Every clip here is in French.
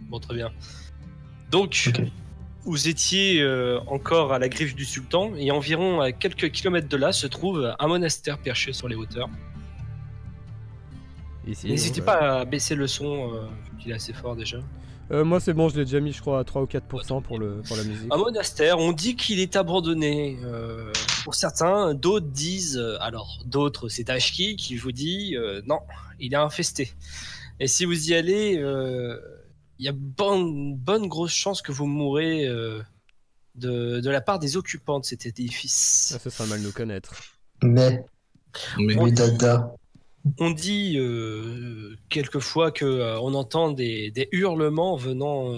Bon, très bien. Donc, Ok. vous étiez encore à la griffe du sultan, et environ à quelques kilomètres de là se trouve un monastère perché sur les hauteurs. Ici. N'hésitez ouais. pas à baisser le son, vu qu'il est assez fort déjà. Moi c'est bon, je l'ai déjà mis je crois à 3 ou 4% pour la musique. Un monastère, on dit qu'il est abandonné. Pour certains, d'autres disent... alors, d'autres, c'est Ashki qui vous dit non, il est infesté. Et si vous y allez, il y a bonne grosse chance que vous mourrez de la part des occupants de cet édifice. Ah, ce sera mal nous connaître. Mais On- dada. On dit quelquefois que on entend des hurlements venant,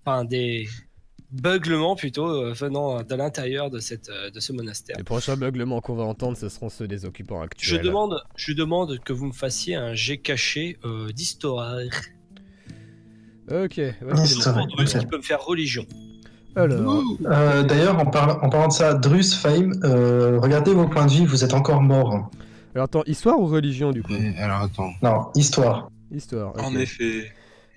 enfin des beuglements plutôt venant de l'intérieur de ce monastère. Les prochains beuglements qu'on va entendre, ce seront ceux des occupants actuels. Je demande que vous me fassiez un jet caché d'histoire. Ok, ouais, Histoire. Pour Drus qui peut me faire religion. alors, D'ailleurs, en parlant de ça, Drus, Fame, regardez vos points de vie, vous êtes encore morts. alors attends, histoire ou religion du coup? Alors attends. Non, histoire. Histoire. ok. En effet.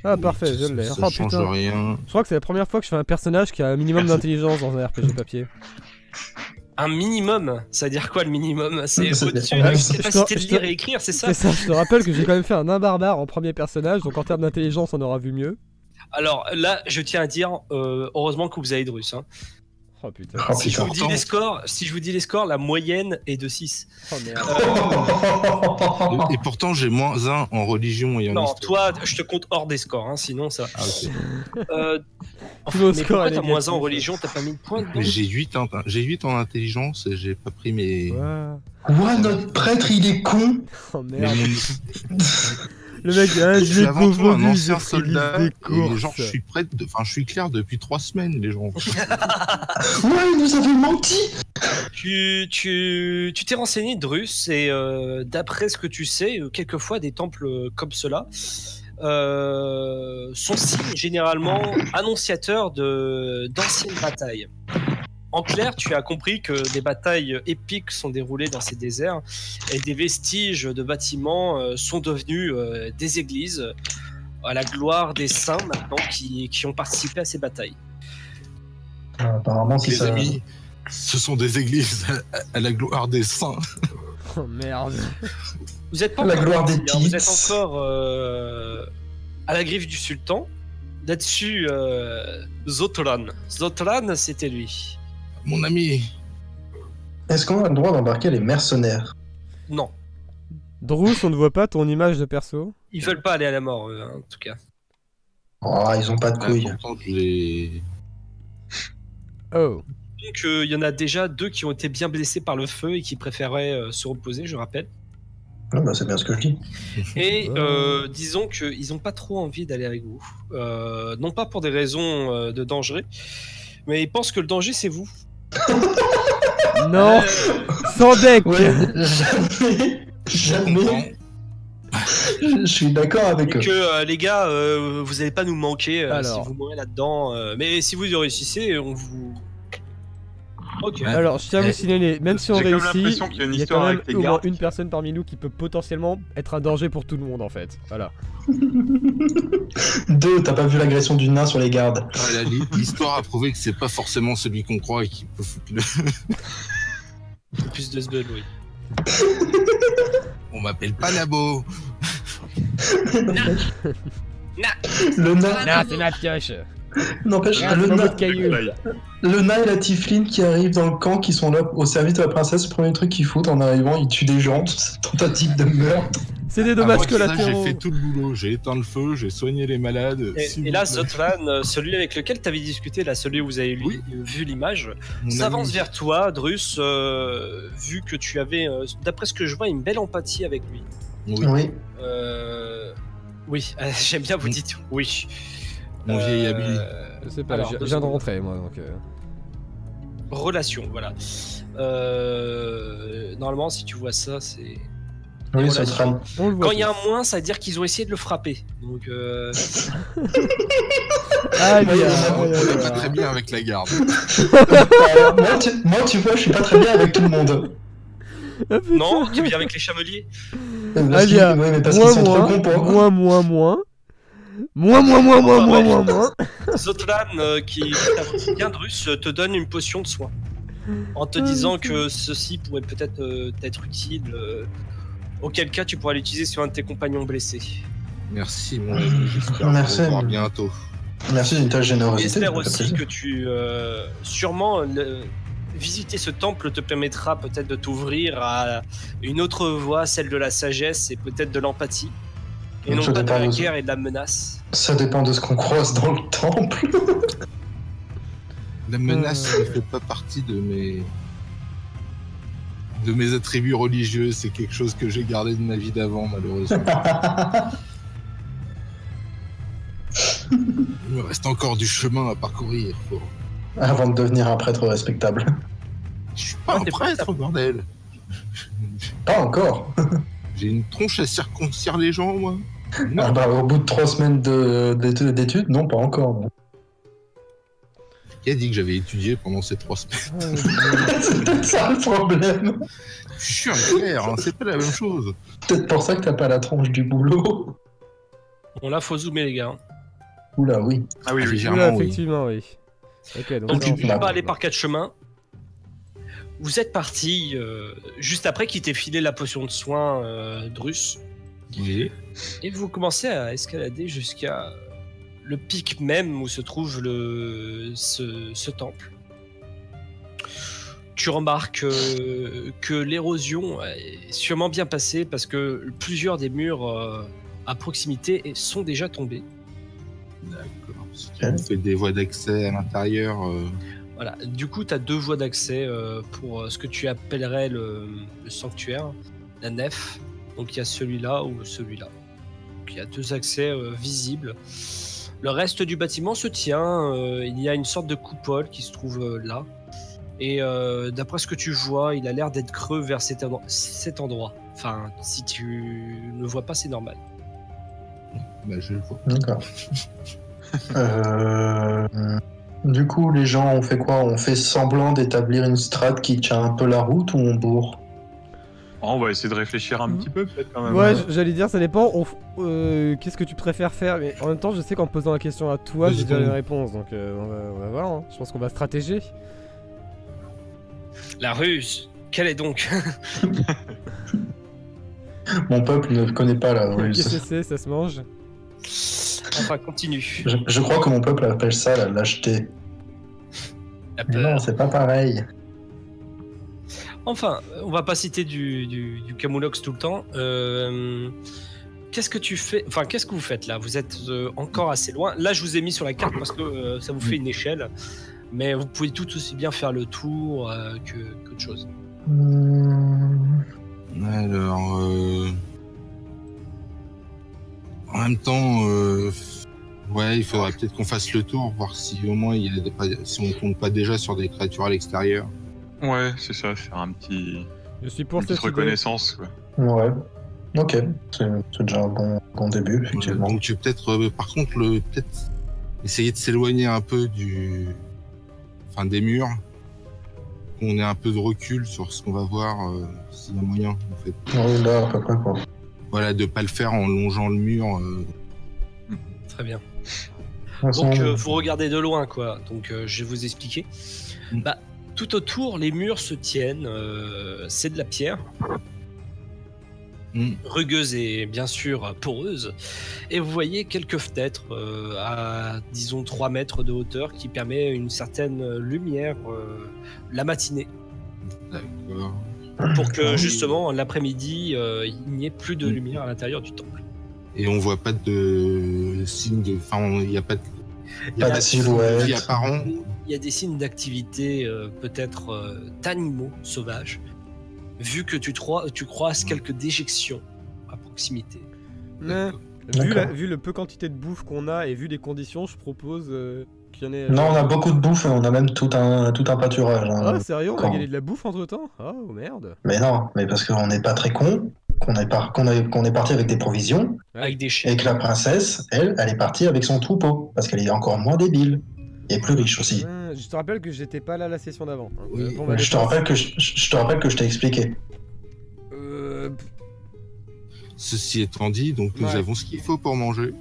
Ah parfait, je l'ai. Ça Oh change putain. rien. Je crois que c'est la première fois que je fais un personnage qui a un minimum d'intelligence dans un RPG papier. Un minimum, ça veut dire quoi le minimum? C'est Ça veut au-dessus dire- de la je capacité de te- lire et écrire, c'est ça? C'est ça, je te rappelle que j'ai quand même fait un nain barbare en premier personnage, donc en termes d'intelligence on aura vu mieux. Alors là, je tiens à dire, heureusement que vous avez Drus. Hein. Oh putain. Oh, Si je putain. vous dis les scores, la moyenne est de 6. Oh merde. Et pourtant, j'ai -1 en religion et en Non, histoire. toi, je te compte hors des scores, hein, sinon ça. Ah, ok. Tous nos Mais scores pourquoi est t'as négatif. -1 en religion? T'as pas mis de points dedans? Mais j'ai 8 en intelligence et j'ai pas pris mes. Ouais. Ouah, notre prêtre, il est con. Oh mes merde. mon- Le mec, hein, Je je suis l'ai avant tout un confondu, ancien j'ai soldat. des Et courses. genre, je suis prêt. Enfin, je suis clair depuis 3 semaines, les gens. Ouais, il nous avait menti. Tu t'es renseigné, Drus, et d'après ce que tu sais, quelquefois des temples comme cela sont signes généralement annonciateurs d'anciennes batailles. En clair, tu as compris que des batailles épiques sont déroulées dans ces déserts et des vestiges de bâtiments sont devenus des églises à la gloire des saints maintenant qui ont participé à ces batailles. Apparemment, si Les ça. amis, ce sont des églises à la gloire des saints. Oh merde. Vous êtes pas La encore gloire des partis, hein, vous êtes tips. encore à la griffe du sultan. Là-dessus, Zotran. Zotran, c'était lui. Mon ami, Est-ce qu'on a le droit d'embarquer les mercenaires? Non, Drous, on ne voit pas ton image de perso. ils veulent pas aller à la mort, eux, hein, en tout cas. Oh, ils ont pas de couilles. pourtant, je l'ai. Oh. Donc, il y en a déjà 2 qui ont été bien blessés par le feu et qui préféraient se reposer, je rappelle. Ah bah, c'est bien ce que je dis. Et Ouais. disons qu'ils n'ont pas trop envie d'aller avec vous. Non pas pour des raisons de danger, mais ils pensent que le danger, c'est vous. Non. Sans deck. Ouais, jamais. Jamais. Je suis d'accord avec Et eux. que les gars, vous n'allez pas nous manquer Alors. si vous mourrez là-dedans. Mais si vous y réussissez, on vous. Ok. Alors, je tiens à vous signaler, même si on J'ai comme réussit, l'impression qu'il y a une il y a histoire quand même avec les au moins gardes. une personne parmi nous qui peut potentiellement être un danger pour tout le monde en fait. Voilà. 2, t'as pas vu l'agression du nain sur les gardes. L'histoire a prouvé que c'est pas forcément celui qu'on croit et qui peut foutre le. Plus de sbud, oui. On m'appelle pas Nabo. Le nain. Non, c'est ma pioche. N'empêche, Ah, c'est le mon bout nain. de caillou. Le nain et la Tifline qui arrivent dans le camp, qui sont là au service de la princesse, le premier truc qu'ils foutent en arrivant, ils tuent des gens, tentative de meurtre. C'est des Ah, dommages moi, ça, collatéraux. j'ai fait tout le boulot. J'ai éteint le feu, j'ai soigné les malades. Et là, Zotran, celui avec lequel tu avais discuté, là, celui où vous avez Oui. vu l'image, Mon s'avance ami. vers toi, Drus, vu que tu avais, d'après ce que je vois, une belle empathie avec lui. Oui, Oui. Oui, j'aime bien vous dites oui. mon vieil ami. Je sais pas, alors, je deux viens de secondes. rentrer moi donc. Relation, voilà. Normalement, si tu vois ça, c'est. Oui, relations. ça trame. On le voit. Quand il y a un moins, ça veut dire qu'ils ont essayé de le frapper. Donc, Ah, il y a. On est pas très bien avec la garde. Moi, tu vois, je suis pas très bien avec tout le monde. non, tu es bien avec les chameliers. Parce Alia, qu'ils- ouais, mais parce qu'ils sont trop cons pour. moins. Moi. Zotlan, qui t'apprécie bien Drus, te donne une potion de soin. En te disant que ceci pourrait peut-être t'être utile. Auquel cas, tu pourras l'utiliser sur un de tes compagnons blessés. Merci, mon ami. J'espère Merci. vous revoir bientôt. Merci d'une telle générosité. J'espère ça fait aussi plaisir. que tu... sûrement, visiter ce temple te permettra peut-être de t'ouvrir à une autre voie, celle de la sagesse et peut-être de l'empathie. Et non Ça pas de la dépend de- guerre et de la menace. Ça dépend de ce qu'on croise dans le temple. La menace ne fait pas partie de mes attributs religieux. C'est quelque chose que j'ai gardé de ma vie d'avant, malheureusement. Il me reste encore du chemin à parcourir. Avant de devenir un prêtre respectable. Je suis pas un t'es pas prêtre, bordel. Pas encore. J'ai une tronche à circoncire les gens, moi. Ah bah, au bout de 3 semaines d'études, non, pas encore. non. Qui a dit que j'avais étudié pendant ces 3 semaines? C'est peut-être ça le problème. Je suis un clerc, hein, c'est pas la même chose. Peut-être pour ça que t'as pas la tronche du boulot. Bon là, faut zoomer les gars. Oula, oui. Ah oui, oui. Légèrement, Oula, oui. effectivement, oui. Ok, donc Donc ça, tu on ne fait- peux pas aller par 4 chemins. Vous êtes parti juste après qu'il t'ait filé la potion de soin Drus. Oui. Et vous commencez à escalader jusqu'à le pic même où se trouve ce temple. Tu remarques que l'érosion est sûrement bien passée parce que plusieurs des murs à proximité sont déjà tombés. D'accord. Si tu me fais des voies d'accès à l'intérieur, Voilà. Du coup, tu as 2 voies d'accès pour ce que tu appellerais le sanctuaire, la nef. Donc il y a celui-là ou celui-là. Donc il y a 2 accès visibles. Le reste du bâtiment se tient. Il y a une sorte de coupole qui se trouve là. Et d'après ce que tu vois, il a l'air d'être creux vers cet endroit. Enfin, si tu ne le vois pas, c'est normal. bah, je le vois. D'accord. Du coup, les gens, on fait quoi? On fait semblant d'établir une strate qui tient un peu la route ou on bourre? Oh, on va essayer de réfléchir un petit peu, peut-être quand même. Ouais, j'allais dire, ça dépend. Qu'est-ce que tu préfères faire? Mais en même temps, je sais qu'en posant la question à toi, j'ai déjà Vas-y. la réponse. Donc on va voir. Hein. Je pense qu'on va stratéger. La ruse, quelle est donc? Mon peuple ne connaît pas la Qu'est-ce ruse. que c'est? Ça se mange? Enfin, continue. Je crois que mon peuple appelle ça la lâcheté. La Mais peur. non, c'est pas pareil. Enfin, on va pas citer du Camoulox tout le temps. Qu'est-ce que tu fais? Enfin, qu'est-ce que vous faites là? Vous êtes encore assez loin. Là, je vous ai mis sur la carte parce que ça vous fait une échelle. Mais vous pouvez tout aussi bien faire le tour qu'autre chose. Alors, en même temps, ouais, il faudrait peut-être qu'on fasse le tour, voir si au moins si on compte pas déjà sur des créatures à l'extérieur. Ouais, c'est ça, faire un petit... Je suis pour une petite cette idée. reconnaissance, quoi. Ouais. Ok. C'est déjà un bon début, effectivement. Donc peut-être, par contre, peut-être essayer de s'éloigner un peu des murs, qu'on ait un peu de recul sur ce qu'on va voir, s'il y a moyen, en fait. Oui, là, à peu près, quoi. Voilà, de pas le faire en longeant le mur. Très bien. De toute façon, Donc, vous regardez de loin, quoi. Donc, je vais vous expliquer. Mm. Bah, tout autour, les murs se tiennent. C'est de la pierre. Rugueuse et bien sûr poreuse. Et vous voyez quelques fenêtres à, disons, 3 mètres de hauteur qui permet une certaine lumière la matinée. D'accord. Pour que justement l'après-midi, il n'y ait plus de lumière à l'intérieur du temple. Et on voit pas de signe de. Enfin, il n'y a pas de. Pas de silhouette. Vie apparent. Il y a des signes d'activité peut-être d'animaux sauvages, vu que tu croises quelques déjections à proximité. Mais, D'accord. vu le peu quantité de bouffe qu'on a et vu les conditions, je propose qu'il y en ait. Non, on a beaucoup de bouffe et on a même tout un pâturage. hein. Ah, sérieux? On a Quand- gagné de la bouffe entre temps? Oh merde. Mais non, mais parce qu'on n'est pas très con, qu'on est parti avec des provisions, Avec des chiens. et que la princesse, elle est partie avec son troupeau, parce qu'elle est encore moins débile. Et plus riche aussi. Je te rappelle que j'étais pas là la session d'avant. Hein. Oui. Pour ma Je te défense. rappelle que je t'ai expliqué. Euh, Ceci étant dit, donc nous Ouais. avons ce qu'il faut pour manger.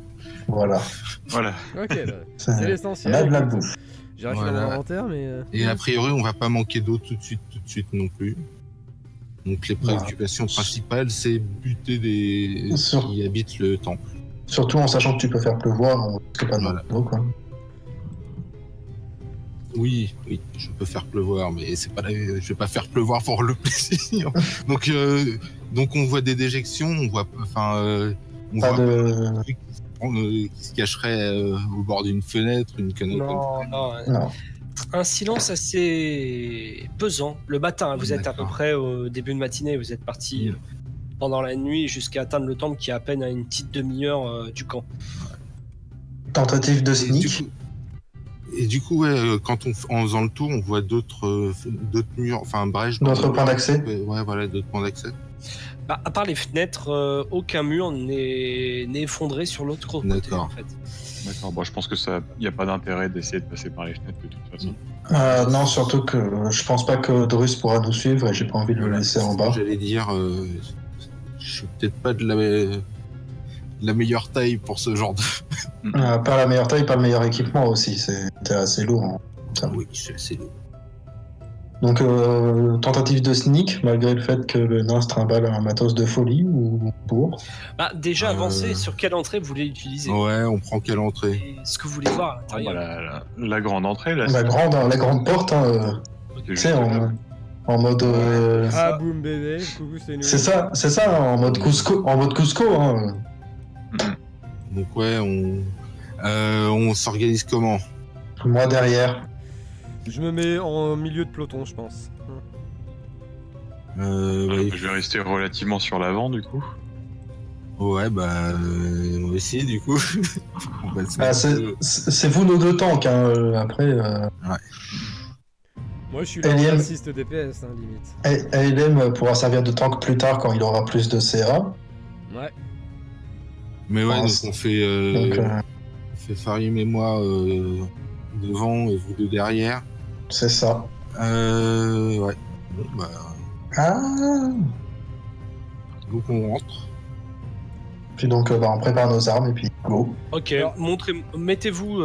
Voilà. Voilà. Ok, bah, c'est On l'essentiel. a de la bouffe. J'ai réfléchi dans Voilà. mon inventaire, mais. Et a priori, on va pas manquer d'eau tout de suite non plus. Donc les préoccupations principales, c'est buter des Sur- qui habitent le temple. Surtout en sachant que tu peux faire pleuvoir, c'est pas de Voilà. l'eau, quoi. Oui, je peux faire pleuvoir, mais c'est pas je vais pas faire pleuvoir pour le plaisir. donc on voit des déjections, on voit on Pas voit de... un truc qui se cacherait au bord d'une fenêtre, une connerie comme ça. Non. Non. Un silence assez pesant. Le matin, vous êtes à peu D'accord. près au début de matinée, vous êtes parti pendant la nuit jusqu'à atteindre le temple qui est à peine à une petite demi-heure du camp. Tentative de Et sneak. du coup, ouais, en faisant le tour, on voit d'autres murs, enfin brèches. D'autres points d'accès. Ouais, voilà, d'autres points d'accès. Bah, à part les fenêtres, aucun mur n'est effondré sur l'autre côté. D'accord. En fait. D'accord, bon, je pense que ça, y a pas d'intérêt d'essayer de passer par les fenêtres de toute façon. Non, surtout que je pense pas que Drus pourra nous suivre et j'ai pas envie de le Voilà, laisser en c'est ce que bas. j'allais dire, je suis peut-être pas de la meilleure taille pour ce genre de. Pas la meilleure taille, pas le meilleur équipement aussi, c'était assez lourd. Hein. Ça. Oui, c'est assez lourd. Donc, tentative de sneak, malgré le fait que le nain se trimballe un matos de folie ou pour. Bah, déjà avancé, sur quelle entrée vous voulez utiliser Ouais, on prend quelle entrée? Et ce que vous voulez voir à Ah, l'intérieur. bah, la grande entrée, là. La grande porte, hein, c'est tu juste sais, en mode. Ah, boum bébé, coucou, c'est nous. C'est ça, en mode Cusco, hein. Donc ouais, on s'organise comment? Moi derrière. Je me mets en milieu de peloton, je pense. Ouais, Je vais rester relativement sur l'avant, du coup. ouais, bah, on va essayer du coup. On va se Ah, mettre, c'est vous nos deux tanks, hein. Après, Moi, je suis là en Alien. assist DPS, hein, limite. ALM pourra servir de tank plus tard quand il aura plus de CA. Ouais. Mais ouais, Ah, donc c'est- on fait, Donc, on fait Farim et moi devant et vous deux derrière. c'est ça. Ouais. Bon, bah, Ah. donc on rentre. Puis donc, on prépare nos armes et puis go. Ok, Alors- mettez-vous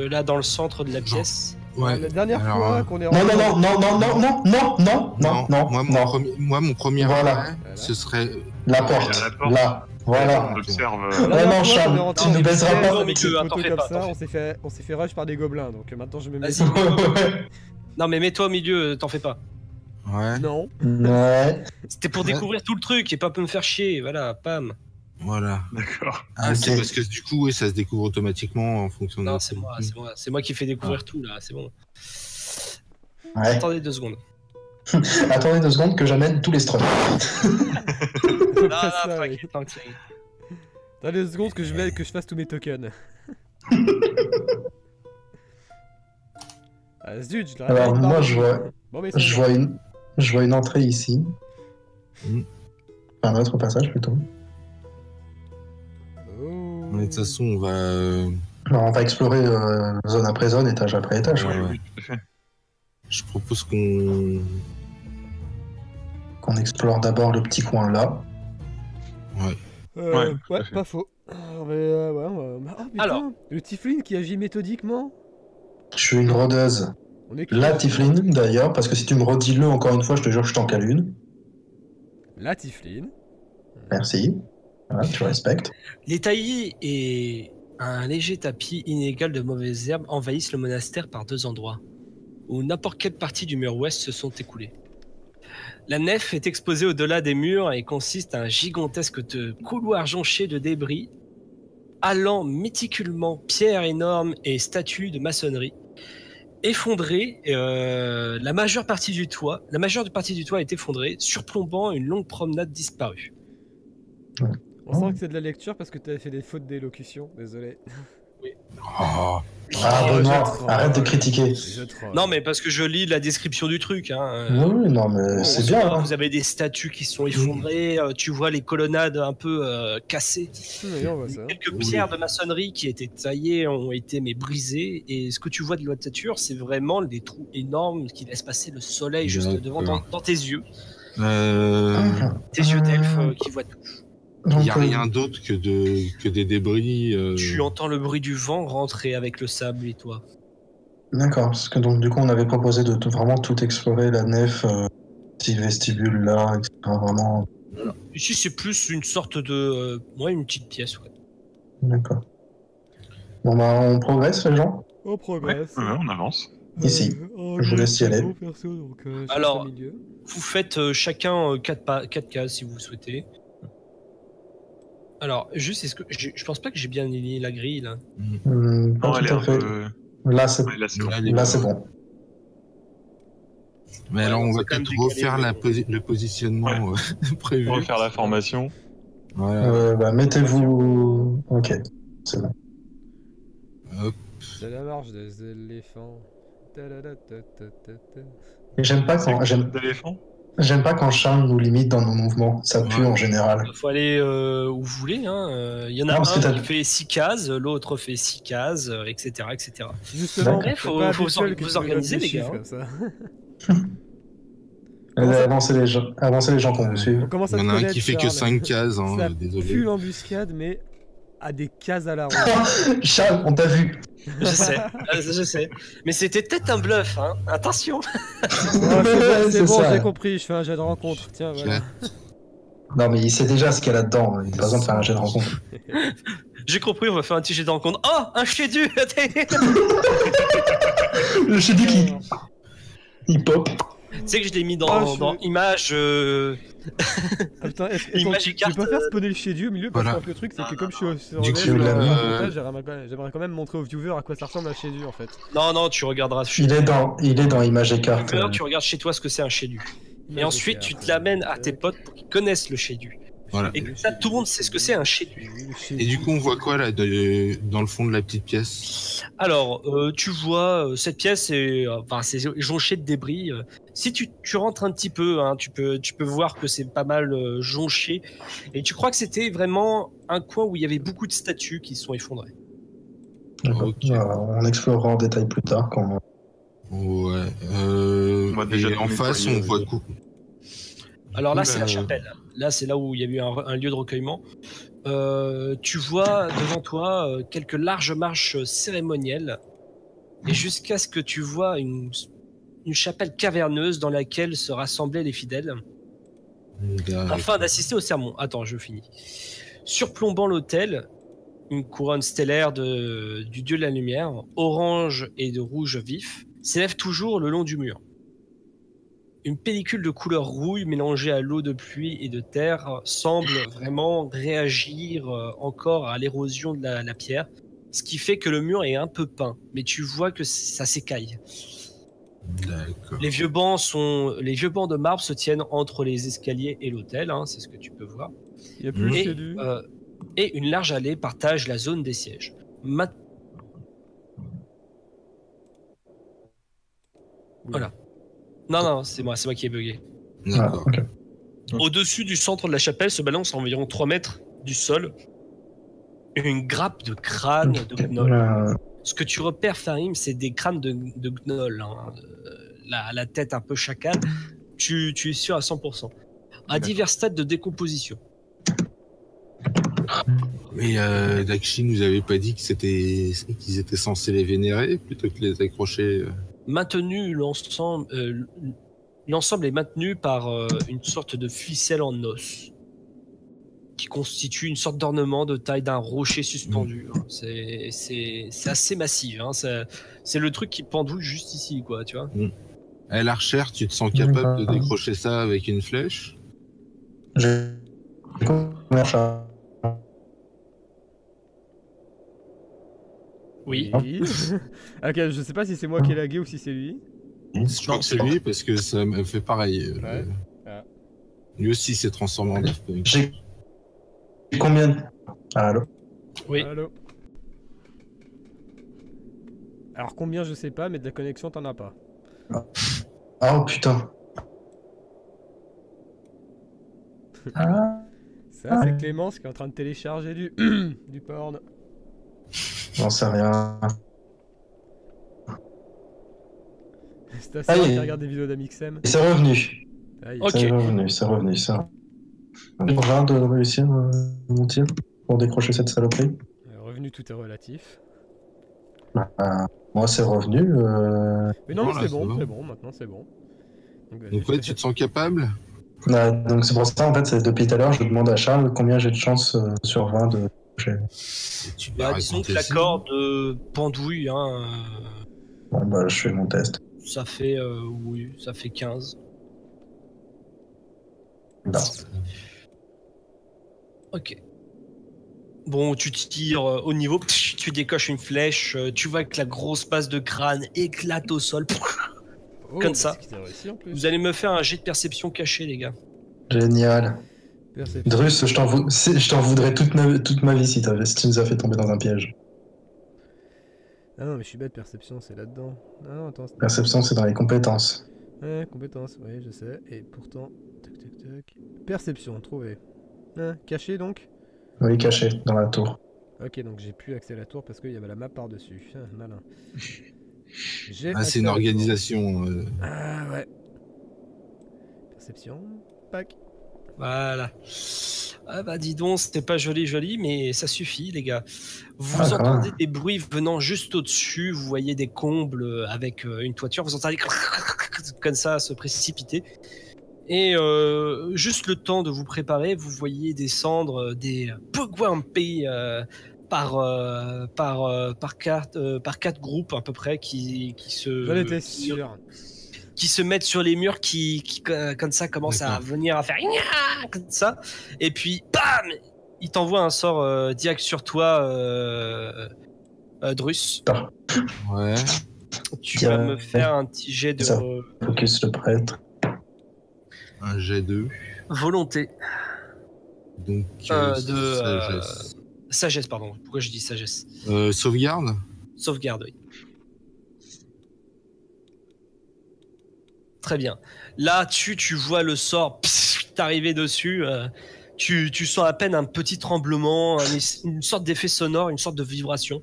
là dans le centre de la pièce. Ouais. La dernière Alors, fois qu'on est Non, Moi, mon premier Voilà. arrêt, ce serait. La porte, La porte. là, voilà. On observe. La dernière Vraiment, fois, Cham, on est rentré tu dans nous des baiseras pièges, pas. avec Mais des attends, poteaux fais comme pas, ça, attends. on s'est fait rush par des gobelins, donc maintenant je me mets... Vas-y. Non mais mets-toi au milieu, t'en fais pas. Ouais. Non. Ouais. C'était pour découvrir tout le truc et pas me faire chier, voilà, pam. Voilà. D'accord. Ah, Ok. c'est parce que du coup, oui, ça se découvre automatiquement en fonction de. Non, c'est moi qui fais découvrir tout là, c'est bon. Ouais. Attendez 2 secondes. Attendez 2 secondes que j'amène tous les struts. Après Non, ça, oui. tranquille, tranquille. T'as 2 secondes que je fasse tous mes tokens. Ah zut, je l'aurais Alors, pas dit, moi, pardon. je vois- Bon, mais c'est Je bon. vois une entrée ici. Mm. Enfin, un autre passage plutôt. Oh. Mais de toute façon, on va. Alors, on va explorer zone après zone, étage après étage. Ouais, quoi. ouais. Oui, tout à fait. Je propose qu'on. Qu'on explore d'abord le petit coin là. Ouais, tout à Ouais, fait. pas faux. Ouais, oh, putain, Alors. le Tiflin qui agit méthodiquement. Je suis une rôdeuse. On est La Tiflin d'ailleurs, parce que si tu me redis le encore une fois, je te jure que je t'en cale une. La Tiflin. Merci. Voilà, tu respectes. Les taillis et un léger tapis inégal de mauvaises herbes envahissent le monastère par 2 endroits, où n'importe quelle partie du mur ouest se sont écoulées. La nef est exposée au-delà des murs et consiste à un gigantesque couloir jonché de débris, allant méticulement pierres énormes et statues de maçonnerie. Effondrée, la majeure partie du toit est effondrée, surplombant une longue promenade disparue. On sent que c'est de la lecture parce que t'avais fait des fautes d'élocution, désolé. Oh, Ah, Oh, Benoît, je troll. arrête de critiquer. Je troll. Non, mais parce que je lis la description du truc. Hein. Oui, non, mais Bon, c'est en bien. soi, Hein. Vous avez des statues qui sont effondrées, tu vois les colonnades un peu cassées. Oui, on voit ça. Quelques Oui. pierres de maçonnerie qui étaient taillées ont été brisées. Et ce que tu vois de l'ossature, c'est vraiment des trous énormes qui laissent passer le soleil juste D'accord. devant dans tes yeux. Euh, Tes yeux d'elfe qui voient tout. Il Donc, n'y a rien d'autre que des débris. Tu entends le bruit du vent rentrer avec le sable et toi. D'accord, parce que donc du coup on avait proposé de vraiment tout explorer, la nef, petit vestibule là, etc. Vraiment. Ici, c'est plus une sorte de. Une petite pièce, ouais. D'accord. Bon bah on progresse les gens. On Ouais, progresse. on avance. Ici. Je vous laisse y aller. Perso, donc, je reste Alors, au milieu. Vous faites chacun 4 cases si vous souhaitez. Alors, juste, est-ce que. Je pense pas que j'ai bien aligné la grille là. Pas Non, elle est tout à un fait. peu. Là c'est Ouais, là, c'est bon. là c'est bon. Mais Ouais, alors, non, on va c'est quand même peut-être refaire décalé, le positionnement prévu. On va faire la formation. Voilà. Bah mettez-vous. Ok, c'est bon. Hop. C'est la marche des éléphants. J'aime pas quand D'éléphant. j'aime pas quand Charles nous limite dans nos mouvements. Ça pue Ouais. en général. Il faut aller où vous voulez. Hein. Il y en a Non, parce que un t'as- qui fait 6 cases, l'autre fait 6 cases, etc., etc. Justement, Bref, c'est faut- pas faut habituel vous que tu me organiser, donnes des les gars, chiffres hein. comme ça. Allez, avancez les gens qu'on vous suive. On commence Il à y te en a un connaître, qui fait que Charles. 5 cases, hein, Ça désolé. pue l'embuscade, mais à des cases à la ronde. Charles, on t'a vu. Je sais, je sais. Mais c'était peut-être un bluff, hein. Attention. Oh, c'est C'est bon, ça. j'ai compris, je fais un jet de rencontre. Tiens, voilà. Non mais il sait déjà ce qu'il y a là-dedans. Il a pas besoin de faire un jet de rencontre. J'ai compris, on va faire un petit jet de rencontre. Oh, un chédu. Le chez du qui il pop. Tu sais que je l'ai mis Ah, dans, je- dans image. Ah, putain, Image tu et carte, peux pas faire spawner le chez Dieu au milieu parce voilà. que le truc c'est que comme je suis sur Du le coup, net, là, montage, j'aimerais quand même montrer aux viewers à quoi ça ressemble à chez Dieu en fait. Non, tu regarderas chez Il est dans image et carte. D'ailleurs, tu regardes chez toi ce que c'est un chédu. Et ensuite, tu te l'amènes à tes potes pour qu'ils connaissent le chédu. Voilà. Et comme ça, tout le monde sait ce que c'est un chédu. Et du coup, on voit quoi là dans le fond de la petite pièce? Alors, tu vois, cette pièce est, c'est jonché de débris. Si tu rentres un petit peu, hein, tu peux voir que c'est pas mal jonché. Et tu crois que c'était vraiment un coin où il y avait beaucoup de statues qui se sont effondrées. D'accord. Ok. On explorera en détail plus tard quand. Ouais. On va déjà Et en face, on nettoyer, voit euh, quoi? Alors là, c'est la Oula. chapelle. Là, c'est là où il y a eu un lieu de recueillement. Tu vois devant toi quelques larges marches cérémonielles. Et jusqu'à ce que tu vois une chapelle caverneuse dans laquelle se rassemblaient les fidèles afin d'assister au sermon. Attends, je finis. Surplombant l'autel, une couronne stellaire du dieu de la lumière, orange et de rouge vif, s'élève toujours le long du mur. Une pellicule de couleur rouille mélangée à l'eau de pluie et de terre semble vraiment réagir encore à l'érosion de la pierre, ce qui fait que le mur est un peu peint, mais tu vois que ça s'écaille. D'accord. Les vieux bancs de marbre se tiennent entre les escaliers et l'autel, hein, c'est ce que tu peux voir. Il y a plus le Et, chez Dieu. et une large allée partage la zone des sièges. Voilà. Non, c'est moi qui ai bugué. D'accord. ok. Au-dessus du centre de la chapelle se balance à environ 3 mètres du sol une grappe de crânes de gnolls. Ce que tu repères, Farim, c'est des crânes de gnolls. Hein. La tête un peu chacale. Tu es sûr à 100%. À divers stades de décomposition. Mais Dakshi nous avait pas dit qu'ils étaient censés les vénérer plutôt que les accrocher. L'ensemble est maintenu par une sorte de ficelle en os qui constitue une sorte d'ornement de taille d'un rocher suspendu. Hein. C'est assez massif. Hein. C'est le truc qui pendouille juste ici, quoi, tu vois. À l'archère, tu te sens capable de décrocher ça avec une flèche? Oui. Ok, je sais pas si c'est moi qui ai lagué ou si c'est lui. Je crois que c'est lui parce que ça me fait pareil. Ouais. Ah. Lui aussi s'est transformé en Daft Punk. J'ai combien de... Allô? Oui. Allô. Alors combien je sais pas, mais de la connexion t'en as pas. Oh putain. Ça c'est Clémence qui est en train de télécharger du porn. J'en sais rien. C'est assez rare qui regarde des vidéos d'Amixem. C'est revenu. Aïe. Ok. C'est revenu, c'est revenu, ça. 20 de réussir mon tir pour décrocher cette saloperie. Revenu, tout est relatif. Moi, c'est revenu. Mais non, Voilà, c'est c'est bon, bon. c'est bon, maintenant c'est bon. Donc ouais, tu te sens capable? Donc c'est pour ça, en fait, c'est depuis tout à l'heure, je demande à Charles combien j'ai de chance sur 20 de... Et tu Bah, verras disons quand que la t'essaies. corde pendouille, hein, Bon, bah, je fais mon test. ça fait oui, ça fait 15. Là. Ok. Bon, tu tires au niveau, tu décoches une flèche, tu vois que la grosse base de crâne éclate au sol. Oh, Comme bah, ça. c'est qu'il a réussi en plus. Vous allez me faire un jet de perception caché, les gars. Génial. Perception. Drus, je t'en voudrais toute ma vie si tu nous as fait tomber dans un piège. Ah non, mais je suis bête, perception, c'est là-dedans. Ah non, attends. Perception, c'est dans les compétences. Ouais, compétence, oui, je sais. Et pourtant, tac tac tac. Perception, trouvé. Caché donc. Oui, caché, dans la tour. Ok, donc j'ai plus accès à la tour parce qu'il y avait la map par-dessus. Malin. J'ai Ah, accès c'est une à la tour. organisation. Ah ouais. Perception. Pack. Voilà. Ah bah dis donc, c'était pas joli, mais ça suffit, les gars. Vous Ah, quand entendez même. des bruits venant juste au-dessus, vous voyez des combles avec une toiture, vous entendez comme ça se précipiter. Et juste le temps de vous préparer, vous voyez descendre des Pugwampi par quatre groupes à peu près qui J'en étais sûr. qui se mettent sur les murs, qui comme ça commencent à D'accord. venir à faire Gna comme ça, et puis bam, il t'envoie un sort direct sur toi, Drus. Ouais. Tu vas me faire un petit jet de Ça. Focus le prêtre. Un G2. volonté, Donc, sagesse. sagesse, pardon. Pourquoi je dis sagesse? Sauvegarde? Sauvegarde, oui. Très bien. Là, tu vois le sort t'arriver dessus. Tu sens à peine un petit tremblement, une sorte d'effet sonore, une sorte de vibration.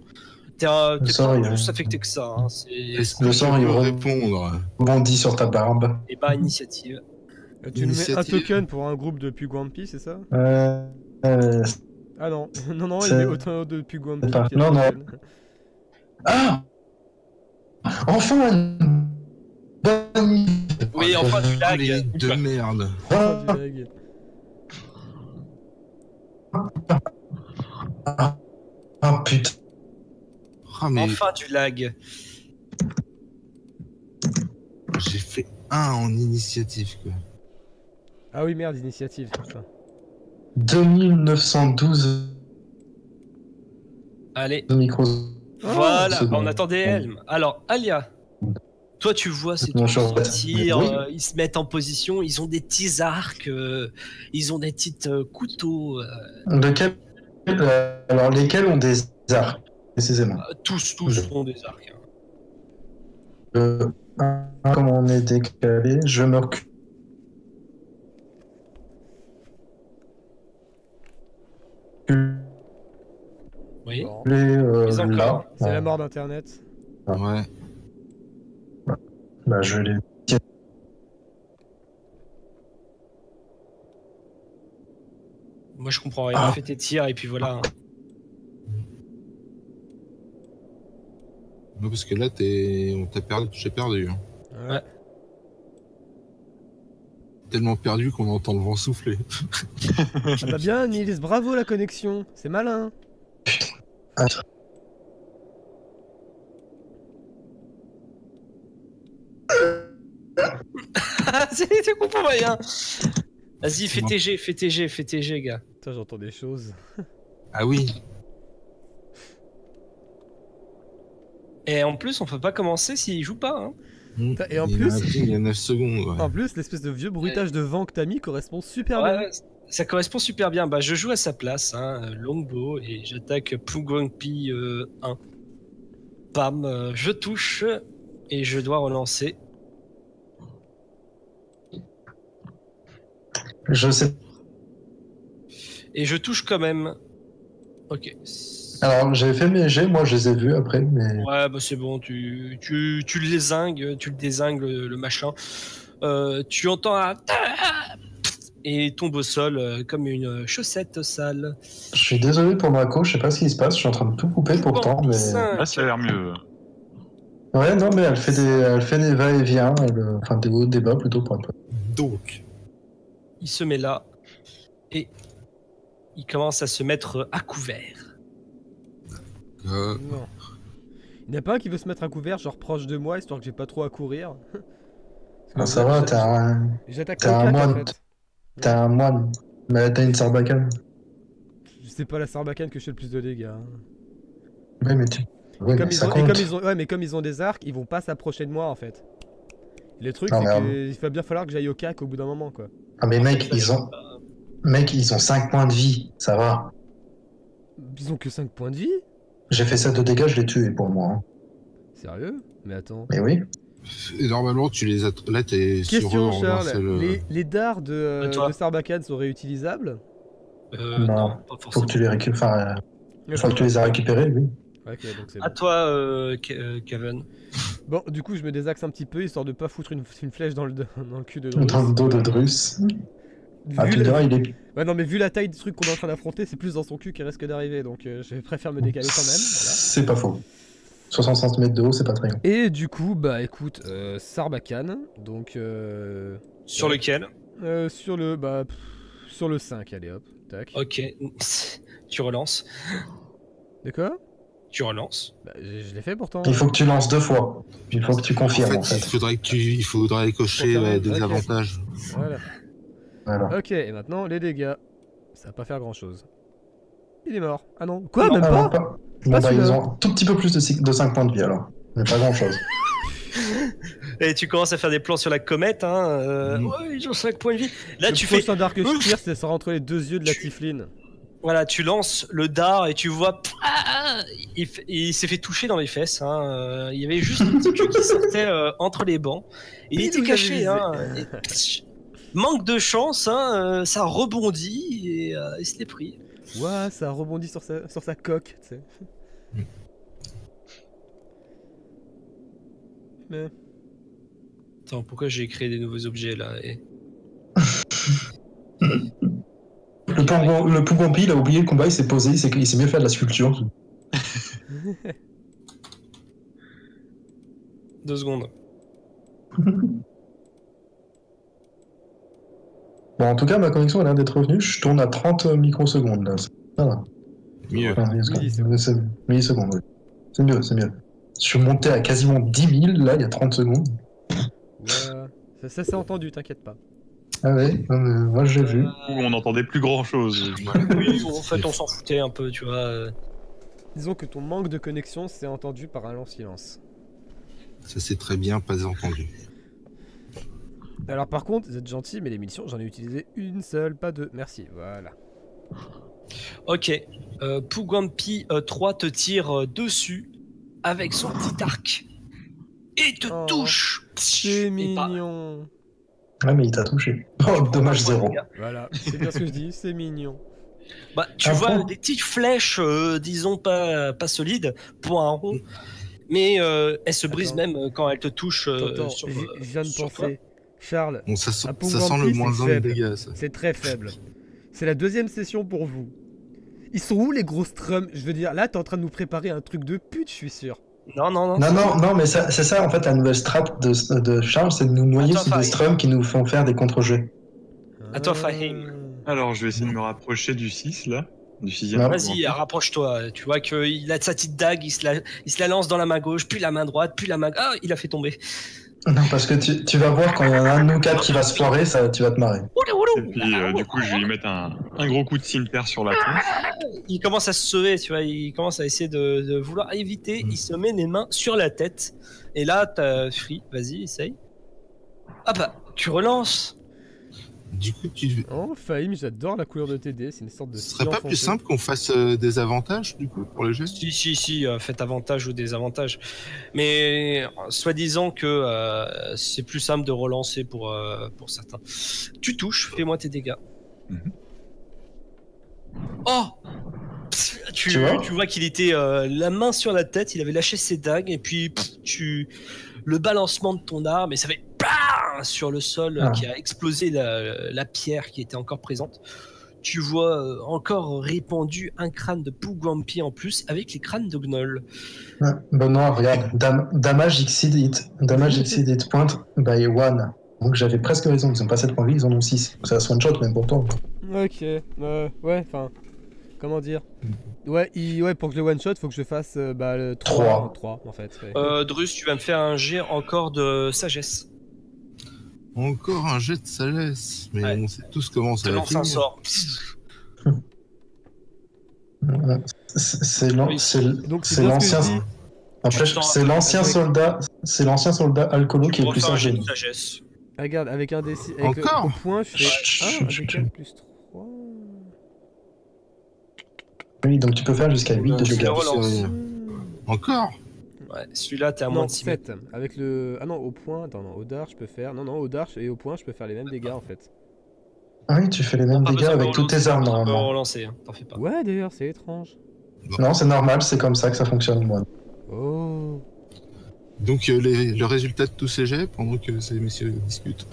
T'es sort, pas il- plus affecté que ça. Hein. Est-ce Le que sang, je il peux re- répondre? Bondit sur ta barbe. Et pas initiative. Tu nous mets un Initiative. token pour un groupe de Pugwampi, c'est ça? Euh, Ah non, non, il C'est- est autant de Pugwampi. pas- qu'il y a non, de non. token. Ah, enfin une bonne idée. Oui, enfin du lag. Allez, de merde. Oh, du lag. Ah putain. Ah, mais Enfin du lag. j'ai fait 1 en initiative, quoi. Ah oui, merde, initiative. Putain. 2912 Allez, de micros. voilà, c'est bon. on attendait Helm. Alors, Alia, toi tu vois ces Mon trucs cher qui tirent, oui. ils se mettent en position, ils ont des petits arcs, ils ont des petits couteaux, Alors lesquels ont des arcs, précisément. tous ont des arcs. Comme on est décalé, je me recule. Oui, Bon. mais encore. Là. C'est la mort d'internet. Ouais. Bah, je les. Moi je comprends rien, Ah. fais tes tirs et puis voilà. hein. Non, parce que là, on t'a perdu, j'ai perdu. Hein. Ouais. Tellement perdu qu'on entend le vent souffler. Ah bah bien, Nils, bravo la connexion. C'est malin. Ah, Tu comprends rien. Vas-y, fais tes G, gars. Putain, j'entends des choses. Ah oui. Et en plus, on peut pas commencer s'il joue pas. Hein. Et en Il plus- a un ping à 9 secondes. Ouais. En plus, l'espèce de vieux bruitage de vent que t'as mis correspond super bien. Ouais, ça correspond super bien. Bah, je joue à sa place, hein, longbow, et j'attaque Pugwampi 1. Bam, je touche, et je dois relancer. Je sais. Et je touche quand même. Ok. Alors, j'avais fait mes jets, moi je les ai vus après, mais. Ouais, bah c'est bon, tu le dézingues, le machin. Tu entends un... et tombe au sol comme une chaussette sale. Je suis désolé pour Mako, je sais pas ce qui se passe, je suis en train de tout couper pourtant, mais... Là, ça a l'air mieux. Ouais, non, mais elle fait des va-et-vient, enfin des hauts débats plutôt pour être... Donc, Il se met là et il commence à se mettre à couvert. euh, Non. Il n'y en a pas un qui veut se mettre à couvert, genre proche de moi, histoire que j'ai pas trop à courir. Ah, ça va, J'attaque t'es un au 4 en moine. fait. T'es un moine, mais t'as une sarbacane. C'est pas la sarbacane que je fais le plus de dégâts. Hein. Oui, mais oui, Comme mais ils ça ont, compte. mais comme ils ont des arcs, ils vont pas s'approcher de moi en fait. Le truc, Ah, c'est merde. qu'il va bien falloir que j'aille au cac au bout d'un moment quoi. Ah, mais mec, ils ont 5 points de vie, ça va. Ils ont que 5 points de vie? J'ai fait 7 de dégâts, je l'ai tué pour moi. Hein. Sérieux? Mais attends. Mais oui. et normalement, tu les as. Là, t'es sur eux Question en Charles, seul. les dards de toi. Sarbacane sont réutilisables? Non, non, pas Faut forcément. que tu les récupères. Enfin, une fois que tu les as récupérés, oui. Ok, donc c'est À bon. toi, Kevin. Bon, du coup, je me désaxe un petit peu histoire de pas foutre une flèche dans le cul de Dans le Drus. dos de Drus. Ah, Vu tu la- diras, il est. Ouais, non, mais vu la taille du truc qu'on est en train d'affronter, c'est plus dans son cul qui risque d'arriver, donc je préfère me décaler quand même. Voilà. C'est pas faux. 60 cm de haut, c'est pas très grand. Et du coup, bah écoute, Sarbacane, donc Sur lequel? sur le 5, allez hop, tac. Ok. Tu relances. De quoi? Tu relances. Bah, je l'ai fait pourtant. Il faut que tu lances 2 fois. Il faut que tu En confirmes, fait, en fait. il faudrait cocher Confirmer, des ok. avantages. Voilà. Voilà. Ok, et maintenant les dégâts. Ça va pas faire grand chose. Il est mort. Ah non, quoi? Non, Même Ah, pas? non, pas. Bon, bah, celui-là. ils ont un tout petit peu plus de 5 points de vie alors. Mais pas grand chose. Et tu commences à faire des plans sur la comète. Hein, Mhm. Ouais, ils ont 5 points de vie. Là, Le tu fais. prochain dard que je tire, c'est ça entre les deux yeux de la Tifline. Voilà, tu lances le dard et tu vois. Il s'est fait toucher dans les fesses. Hein. Il y avait juste un petit cul qui sortait entre les bancs. Il Il était nous avait caché. visé. Hein, et manque de chance, hein, ça rebondit et il se l'est pris. Ouah, ça rebondit sur sa coque, tu sais. Mais... Attends, pourquoi j'ai créé des nouveaux objets là Le Pougompi, il a oublié le combat, il s'est posé, il s'est mieux fait de la sculpture. 2 secondes. Bon, en tout cas, ma connexion a l'air d'être revenue. Je tourne à 30 microsecondes là. Ça va. Mieux. Enfin, Millisecondes. millisecondes, oui. C'est mieux, c'est mieux. Je suis monté à quasiment 10 000 là, il y a 30 secondes. Ouah. Ça s'est entendu, t'inquiète pas. Ah ouais, moi j'ai vu. Où on n'entendait plus grand chose. Oui, en fait, on s'en foutait un peu, tu vois. Disons que ton manque de connexion s'est entendu par un long silence. Ça, c'est très bien, pas entendu. Alors par contre, vous êtes gentil, mais les munitions, j'en ai utilisé une seule, pas deux. Merci, voilà. Ok. Pugwampi 3 te tire dessus avec son petit arc. Et te Oh, touche. C'est Et pas- mignon. Ah, mais il t'a touché. Oh, dommage 0. Voilà, c'est bien ce que je dis, c'est mignon. Bah, tu Ah vois bon des petites flèches, disons pas solides, pour un rond, mais elles se brisent Attends. même quand elles te touchent Attends, sur, je viens de sur toi. penser. Charles, Bon, ça sent, Un ça sent le Pugwampi, moins c'est 1 de faible. dégâts, ça. c'est très faible. C'est la deuxième session pour vous. Ils sont où les gros strums? Je veux dire, là t'es en train de nous préparer un truc de pute, je suis sûr. Non, non, non. Non, mais c'est ça en fait la nouvelle strat de Charles, c'est de nous noyer Attends, sous des Farid. strums qui nous font faire des contre-jeux. À toi, Fahim. Alors, je vais essayer de me rapprocher du 6, là. Du 6ème. Ouais. Vas-y, rapproche-toi. Tu vois qu'il a sa petite dague, il se la lance dans la main gauche, puis la main droite, puis la main. Ah, il a fait tomber. Non, parce que tu vas voir quand il y en a un de nous quatre qui va se foirer, tu vas te marrer. Et puis, du coup, je vais lui mettre un gros coup de cimetière sur la tronche. Il commence à se sauver, tu vois. Il commence à essayer de vouloir éviter. Il se met les mains sur la tête. Et là, t'as Free. Vas-y, essaye. Ah bah, tu relances. Du coup, tu... Oh, Fahim, j'adore la couleur de TD, c'est une sorte de ce serait style pas enfoncé. plus simple qu'on fasse des avantages, du coup, pour les jeux? Si, faites avantage ou désavantage. Mais soi-disant que c'est plus simple de relancer pour certains. Tu touches, fais-moi tes dégâts. Mhm. Oh tu vois qu'il était la main sur la tête, il avait lâché ses dagues, et puis le balancement de ton arme, et ça fait sur le sol qui a explosé la pierre qui était encore présente. Tu vois encore répandu un crâne de Pugwampi en plus avec les crânes de Gnoll. Ouais. Benoît, regarde, damage exceeded point by 1. Donc j'avais presque raison, ils ont pas 7 points de vie, ils en ont 6. Ça se one shot même pour toi. Ok, ouais, enfin, comment dire. Ouais, pour que je le one shot, faut que je fasse le 3 en fait. Ouais. Drus, tu vas me faire un jet encore de sagesse. Encore un jet de sagesse, mais Ouais. on sait tous comment ça Te va lance un finir. sort. C'est Donc, c'est bien ce que l'ancien. je dis. Après, c'est l'ancien soldat. C'est l'ancien soldat alcoolo qui est le plus Refais un jet de ingénieux. sagesse. Regarde, avec un D6. Encore au point, je fais 1 avec 4 plus 3. Oui, donc tu peux faire jusqu'à 8 de Tu le dégâts. relances. Encore Ouais, celui-là, t'es à moins Non, de 6 mètres. 7. Avec le. Ah non, au point. Attends, non, au dard, je peux faire. Non, au dard et au point, je peux faire les mêmes dégâts en fait. Ah oui, tu fais les mêmes Pas dégâts besoin de avec toutes tes relancer, armes pas besoin de normalement. relancer, hein, t'en fais pas. Ouais, d'ailleurs, c'est étrange. Non, c'est normal, c'est comme ça que ça fonctionne, moi. Oh. Donc le résultat de tous ces jets, pendant que ces messieurs discutent.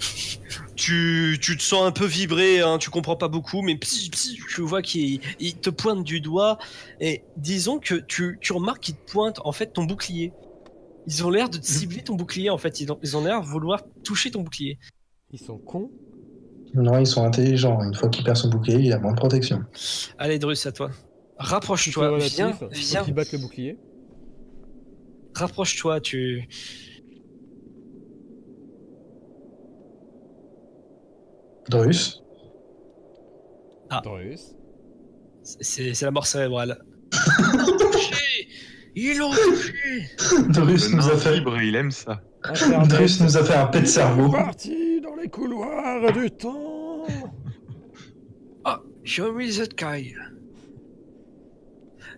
Tu te sens un peu vibrer, hein, tu comprends pas beaucoup, mais tu vois qu'il te pointe du doigt, et disons que tu remarques qu'il te pointe en fait ton bouclier. Ils ont l'air de te cibler ton bouclier en fait, ils ont l'air de vouloir toucher ton bouclier. Ils sont cons. Non, ils sont intelligents. Une fois qu'il perd son bouclier, il a moins de protection. Allez Drus, à toi. Tout est Rapproche-toi, relatif. viens, Faut viens, qu'ils battent le bouclier. rapproche-toi, tu... Drus. Ah. Drus. C'est la mort cérébrale. Touché. Ils l'ont touché. Drus Le nous a nain fait. libre, il aime ça. Drus nous a fait un pet de cerveau. Parti dans les couloirs du temps. Ah, show me that guy.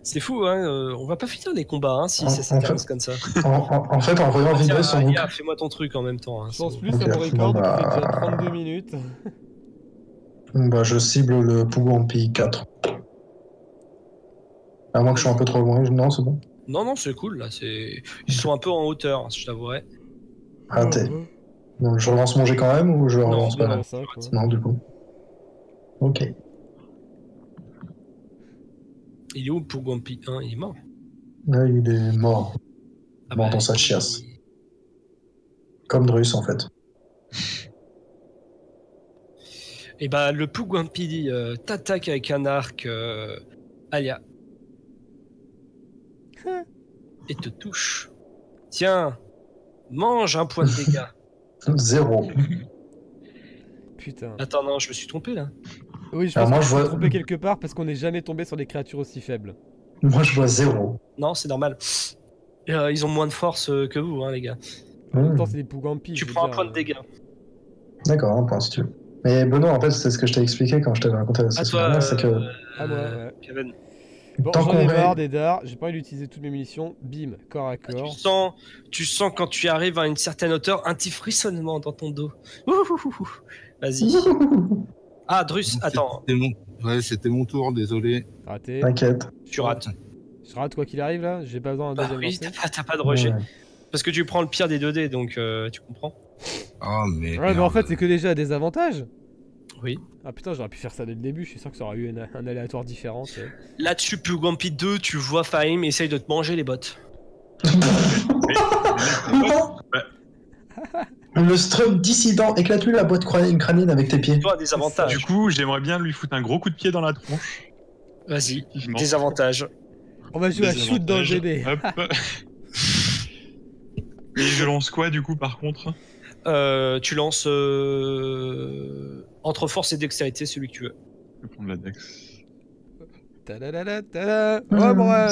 C'est fou, hein, on va pas finir les combats hein, si En- ça s'intéresse en comme ça. En fait, en voyant Tiens, vibrer son bouclier. Aya, fais-moi ton truc en même temps. Hein, Je pense c'est- plus Ok, à mon record, bon, donc il fait déjà bah. 32 minutes. Bah, je cible le Pugwampi 4. À moins que je sois un peu trop loin. Non, c'est bon. Non, c'est cool, là, ils sont un peu en hauteur, je t'avouerai. Raté. Donc, je relance mon jet quand même ou je le Non, relance pas là Non, 5, quoi. Non, du coup. Ok. Il est où pour Guampi 1? Il est mort. Là, il est mort. Ah Mort dans sa chiasse. Comme Drus, en fait. Et bah, le Pugwampi t'attaque avec un arc, Alia. Et te touche. Tiens, mange un point de dégâts. 0. Putain. Attends, non, je me suis trompé là. Oui, je Alors, pense moi, que je je suis vois- trompé quelque part parce qu'on n'est jamais tombé sur des créatures aussi faibles. Moi, je vois 0. Non, c'est normal. Ils ont moins de force que vous, hein, les gars. En même temps, c'est des Pugwampi. Tu je veux prends un dire, point de dégâts. D'accord, un point si tu veux. Mais Benoît, en fait, c'est ce que je t'ai expliqué quand je t'avais raconté la À session toi, dernière, c'est que Ah, moi, ouais. Kevin. Bon, tant j'en qu'on ai va- marre des dards, j'ai pas envie d'utiliser toutes mes munitions. Bim, corps à corps. Tu sens quand tu arrives à une certaine hauteur un petit frissonnement dans ton dos. Ouh. Vas-y. Ah, Drus, attends, C'était mon tour, désolé. Raté. T'inquiète. tu rates. Je rate quoi qu'il arrive là. J'ai pas besoin d'un Bah deuxième oui, lancer. t'as pas de rejet. Ouais. Parce que tu prends le pire des 2 dés, donc tu comprends. Ah, mais. Ouais, mais en fait, c'est que déjà des avantages. Oui. Ah putain, j'aurais pu faire ça dès le début. Je suis sûr que ça aurait eu un aléatoire différent. tu sais. Là-dessus, Pugwampi 2, tu vois Fahim essaye de te manger les bottes. Non. Le Strum dissident, éclate-lui la boîte crânienne avec tes pieds. Toi, des avantages. Du coup, j'aimerais bien lui foutre un gros coup de pied dans la tronche. Vas-y, Effectivement. des avantages. On va jouer à Des shoot dans le avantages. bébé. Hop. Et je lance quoi du coup par contre? Tu lances entre force et dextérité, celui que tu veux. Je vais prendre la dex. Tadadada, tada. Home run.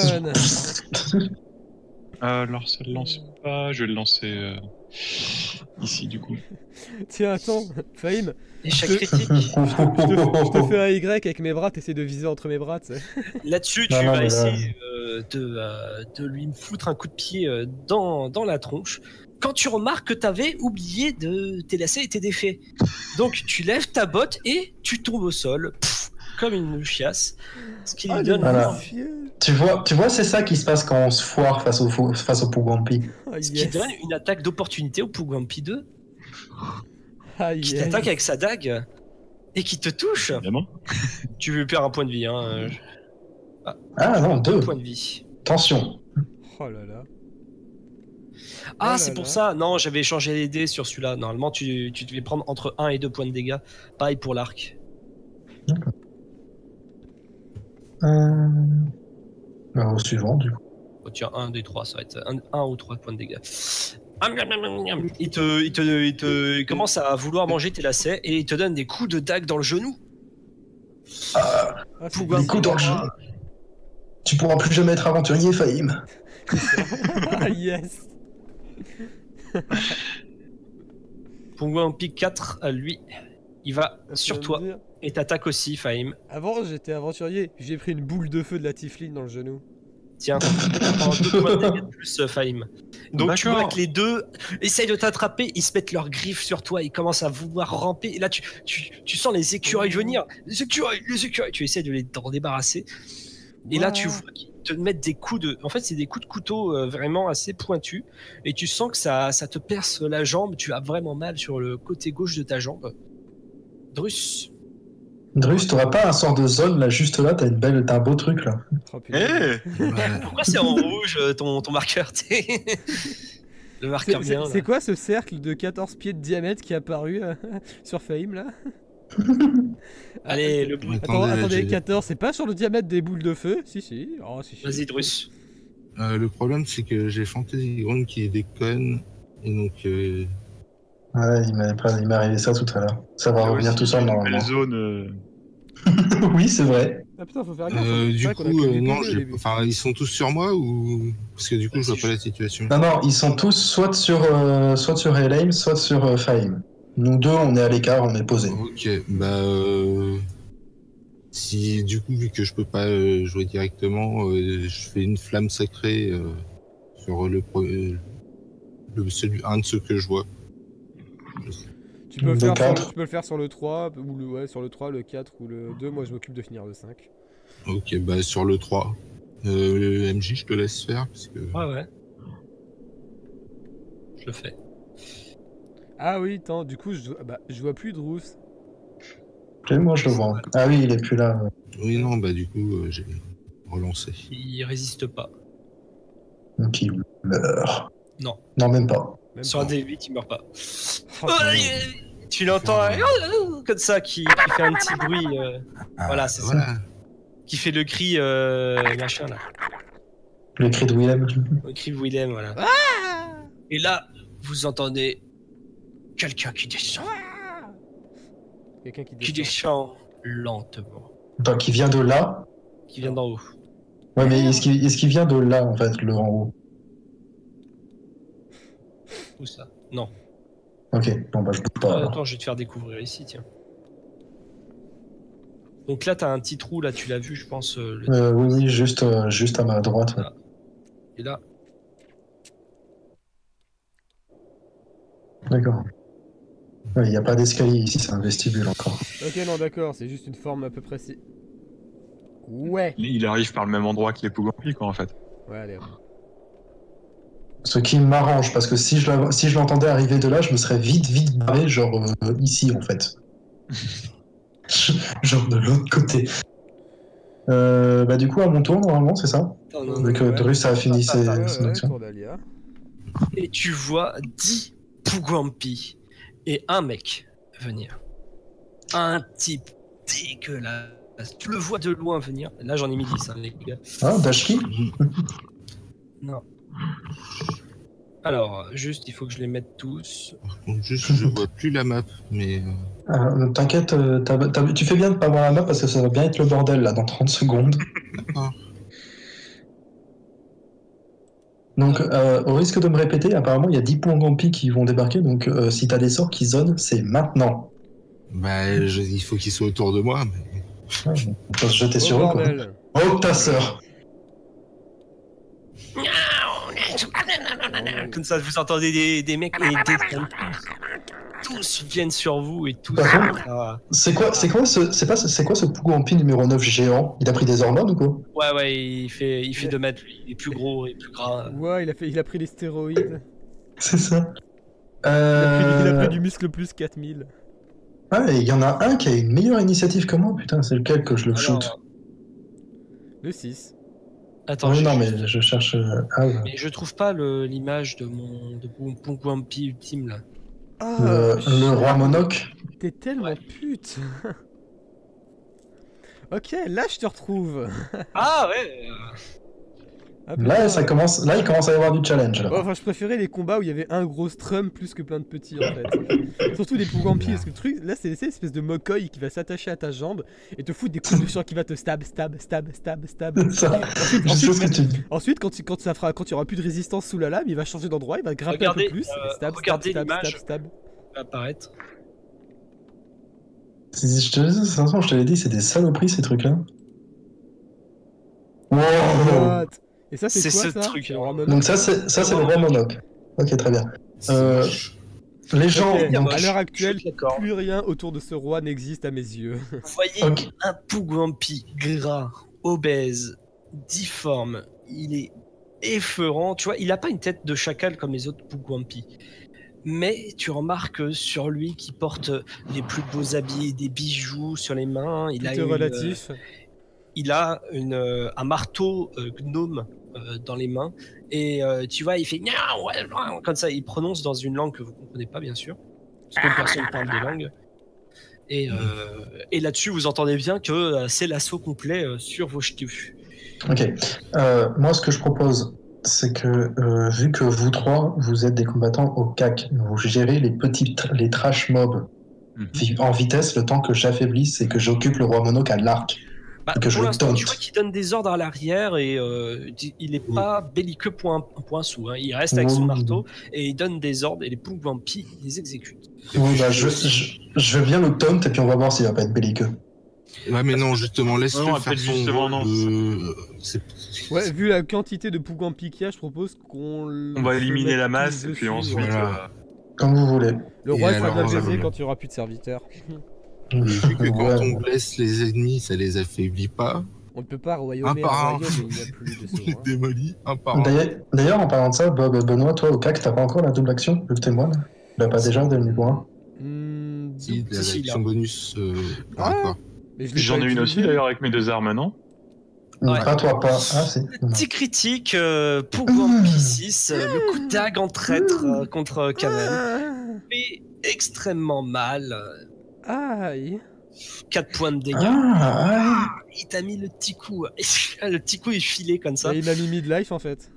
Alors ça le lance pas, je vais le lancer ici du coup. Tiens, attends, Fahim, Échec Je- critique. je te fais un Y avec mes bras, t'essaies de viser entre mes bras, tu sais. Là-dessus, tu Non, vas mais là- essayer de lui foutre un coup de pied dans la tronche. Quand tu remarques que t'avais oublié de tes lacets et tes défaits. Donc, tu lèves ta botte et tu tombes au sol, pff, comme une chiasse. Ce qui lui donne... Voilà. Fieu. Tu vois, c'est ça qui se passe quand on se foire face au Pugwampi. Ah, Ce qui yes. donne une attaque d'opportunité au Pugwampi 2. Ah, qui yes. t'attaque avec sa dague et qui te touche. Évidemment. Tu veux perdre un point de vie. Hein. Ah non, 2 points de vie. Attention. Oh là là. Ah, Oh c'est là pour là. ça. Non, j'avais changé les dés sur celui-là. Normalement, tu devais prendre entre 1 et 2 points de dégâts. Pareil pour l'arc. Au suivant, du coup. Oh, tiens, 1 des 3, ça va être 1 ou 3 points de dégâts. Il commence à vouloir manger tes lacets et il te donne des coups de dague dans le genou. Ah, c'est Les coups dans le genou. Tu pourras plus jamais être aventurier, Fahim. Ah, yes. Pungwa pique 4 à lui. Il va sur Ça veut toi dire- et t'attaque aussi, Fahim. Avant, j'étais aventurier. J'ai pris une boule de feu de la Tifline dans le genou. Tiens, prends 2 points de dégâts de plus, Fahim. Donc tu vois que les deux essayent de t'attraper, ils se mettent leurs griffes sur toi, ils commencent à vouloir ramper. Et là, tu sens les écureuils venir. Les écureuils. Tu essaies de t'en débarrasser. Et là, tu vois qu'ils te mettent des coups de... En fait, c'est des coups de couteau vraiment assez pointus. Et tu sens que ça te perce la jambe. Tu as vraiment mal sur le côté gauche de ta jambe. Drus. Drus, t'auras pas un sort de zone là, juste là, t'as un beau truc là. Oh, putain. Pourquoi c'est en rouge ton marqueur Le marqueur vient. C'est quoi ce cercle de 14 pieds de diamètre qui est apparu sur Fahim là? Allez, le bruit. Attendez, 14, c'est pas sur le diamètre des boules de feu? Si. Oh, si. Vas-y, Drus. Le problème, c'est que j'ai Fantasy Ground qui déconne. Et donc. Ouais, il m'est arrivé ça tout à l'heure. Ça va revenir tout seul normalement. Belle zone. Oui, c'est vrai. Ah putain, faut faire gaffe. Du coup, non, enfin, ils sont tous sur moi ou. Parce que du coup, je vois pas la situation. Non, ils sont tous soit sur Elaim, soit sur Fahim. Nous deux, on est à l'écart, on est posés. Ok, bah. Si du coup, vu que je peux pas jouer directement, je fais une flamme sacrée sur un de ceux que je vois. Tu peux, Le 4. tu peux le faire sur le 3, ou sur le 3, le 4 ou le 2. Moi, je m'occupe de finir le 5. Ok, bah sur le 3. Le MJ, je te laisse faire. Parce que... Ouais. Je le fais. Ah oui, attends, du coup, je vois plus Drus. Ok, moi je le vois. Ah oui, il est plus là. Oui, non, bah du coup, j'ai relancé. Il résiste pas. Donc il meurt. Non. Non, même pas. Même Sur pas. un D8, il meurt pas. Oh, Tu l'entends comme ça, qui fait un petit bruit. Voilà, c'est ça. Qui fait le cri machin là. Le cri de Willem. Le cri de Willem, voilà. Et là, vous entendez quelqu'un qui descend. Quelqu'un Qui descend lentement. Donc il vient de là. Qui vient d'en haut. Ouais, mais est-ce qu'il vient de là en fait, le en haut? Où ça? Non. Ok, bon bah je bouge pas. alors. Attends, je vais te faire découvrir ici, tiens. Donc là, t'as un petit trou, là, tu l'as vu, je pense. Oui, juste à ma droite. Ouais. Et là, D'accord. Il n'y a pas d'escalier ici, c'est un vestibule encore. Ok, non, d'accord, c'est juste une forme à peu près si. Ouais. Il arrive par le même endroit que les Pougampi, quoi, en fait. Ouais, allez. Ce qui m'arrange, parce que si je l'entendais arriver de là, je me serais vite barré, genre ici en fait. Genre de l'autre côté. Bah du coup, à mon tour, normalement, c'est ça? non, Vu que Drus a fini son action. Tour d'Alia. et tu vois 10 Pougampi et un mec venir. Un type dégueulasse. Tu le vois de loin venir. Là, j'en ai mis 10, hein, les gars. Ah, Dashki? Non. Alors, juste, il faut que je les mette tous. Par contre, juste, je vois plus la map, mais. T'inquiète, tu fais bien de pas voir la map parce que ça va bien être le bordel là dans 30 secondes. D'accord. Donc, au risque de me répéter, apparemment il y a 10 Pougampi qui vont débarquer, donc si t'as des sorts qui zonent, c'est maintenant. Bah, il faut qu'ils soient autour de moi, mais. Ouais, on peut se jeter sur eux quoi. Bordel. Oh ta sœur! Comme ça, vous entendez des mecs et tous viennent sur vous et tous. Par C'est quoi ce Pougampi numéro 9 géant? Il a pris des hormones ou quoi? Ouais, il fait 2 mètres, lui. Il est plus gros et plus gras. Ouais, il a pris les stéroïdes. C'est ça. Il a pris du muscle plus 4000. Ah, et il y en a un qui a une meilleure initiative que moi, putain, c'est lequel que je le shoot? Le 6. Attends, oui, non, mais je cherche... Mais je trouve pas l'image de mon Pugwampi ultime, là. Le roi Monoc. T'es tellement pute. Ok, là je te retrouve. Ah ouais. Là, il commence à y avoir du challenge. Là. Ouais, enfin, je préférais les combats où il y avait un gros strum plus que plein de petits en fait. Surtout des Pugwampi, parce que le truc, là c'est l'espèce de Mokoi qui va s'attacher à ta jambe et te foutre des coups de chien qui va te stab. Ça, Ensuite, quand il y aura plus de résistance sous la lame, il va changer d'endroit, il va grimper un peu plus. Regardez l'image apparaître. Je te l'ai dit, c'est des saloperies ces trucs-là. Wow. Et ça c'est quoi ce ça truc. Donc ça c'est le roi Monoc. Ok, très bien. Les gens, donc, à l'heure actuelle, plus rien autour de ce roi n'existe à mes yeux. Vous voyez un Pugwampi gras, obèse, difforme, il est effleurant. Tu vois, il a pas une tête de chacal comme les autres Pugwampi. Mais tu remarques sur lui qu'il porte les plus beaux habits, des bijoux sur les mains. Il a un marteau gnome dans les mains. Et tu vois, il fait comme ça. Il prononce dans une langue que vous comprenez pas, bien sûr. Parce que personne parle des langues. Et là-dessus, vous entendez bien que c'est l'assaut complet sur vos ch'tifs. Ok. Moi, ce que je propose, c'est que vu que vous trois, vous êtes des combattants au CAC, vous gérez les trash mobs en vitesse le temps que j'affaiblisse et que j'occupe le roi Monoc à l'arc. Pour l'instant, tu vois qu'il donne des ordres à l'arrière et il est pas belliqueux point sous. Hein. Il reste avec son marteau et il donne des ordres et les Pugwampi les exécutent. Oui, bah, je veux bien le taunt et puis on va voir s'il va pas être belliqueux. Ouais, mais non, justement, laisse-le faire justement, Ouais, vu la quantité de Pugwampi qu'il y a, je propose qu'on va éliminer la masse et puis ensuite... Comme vous voulez. Le roi sera bien baisé quand il n'y aura plus de serviteurs. Vu que quand on blesse les ennemis, ça les affaiblit pas. On ne peut pas royaumer un royaume, il n'y a plus de on les démolit un par un. D'ailleurs, en parlant de ça, Benoît, toi au CAC, t'as pas encore la double action, vu que t'es moine? Tu l'as pas déjà dès le niveau 1? Si, l'action bonus. J'en ai une aussi d'ailleurs avec mes 2 armes, non? Pas toi, pas. Ah, c'est. Petit critique, Pugwampi 6, le coup de dague en traître contre Kamen. Fait extrêmement mal. Aïe. 4 points de dégâts. Il t'a mis le petit coup. Le petit coup est filé comme ça. Et il m'a mis mid-life en fait.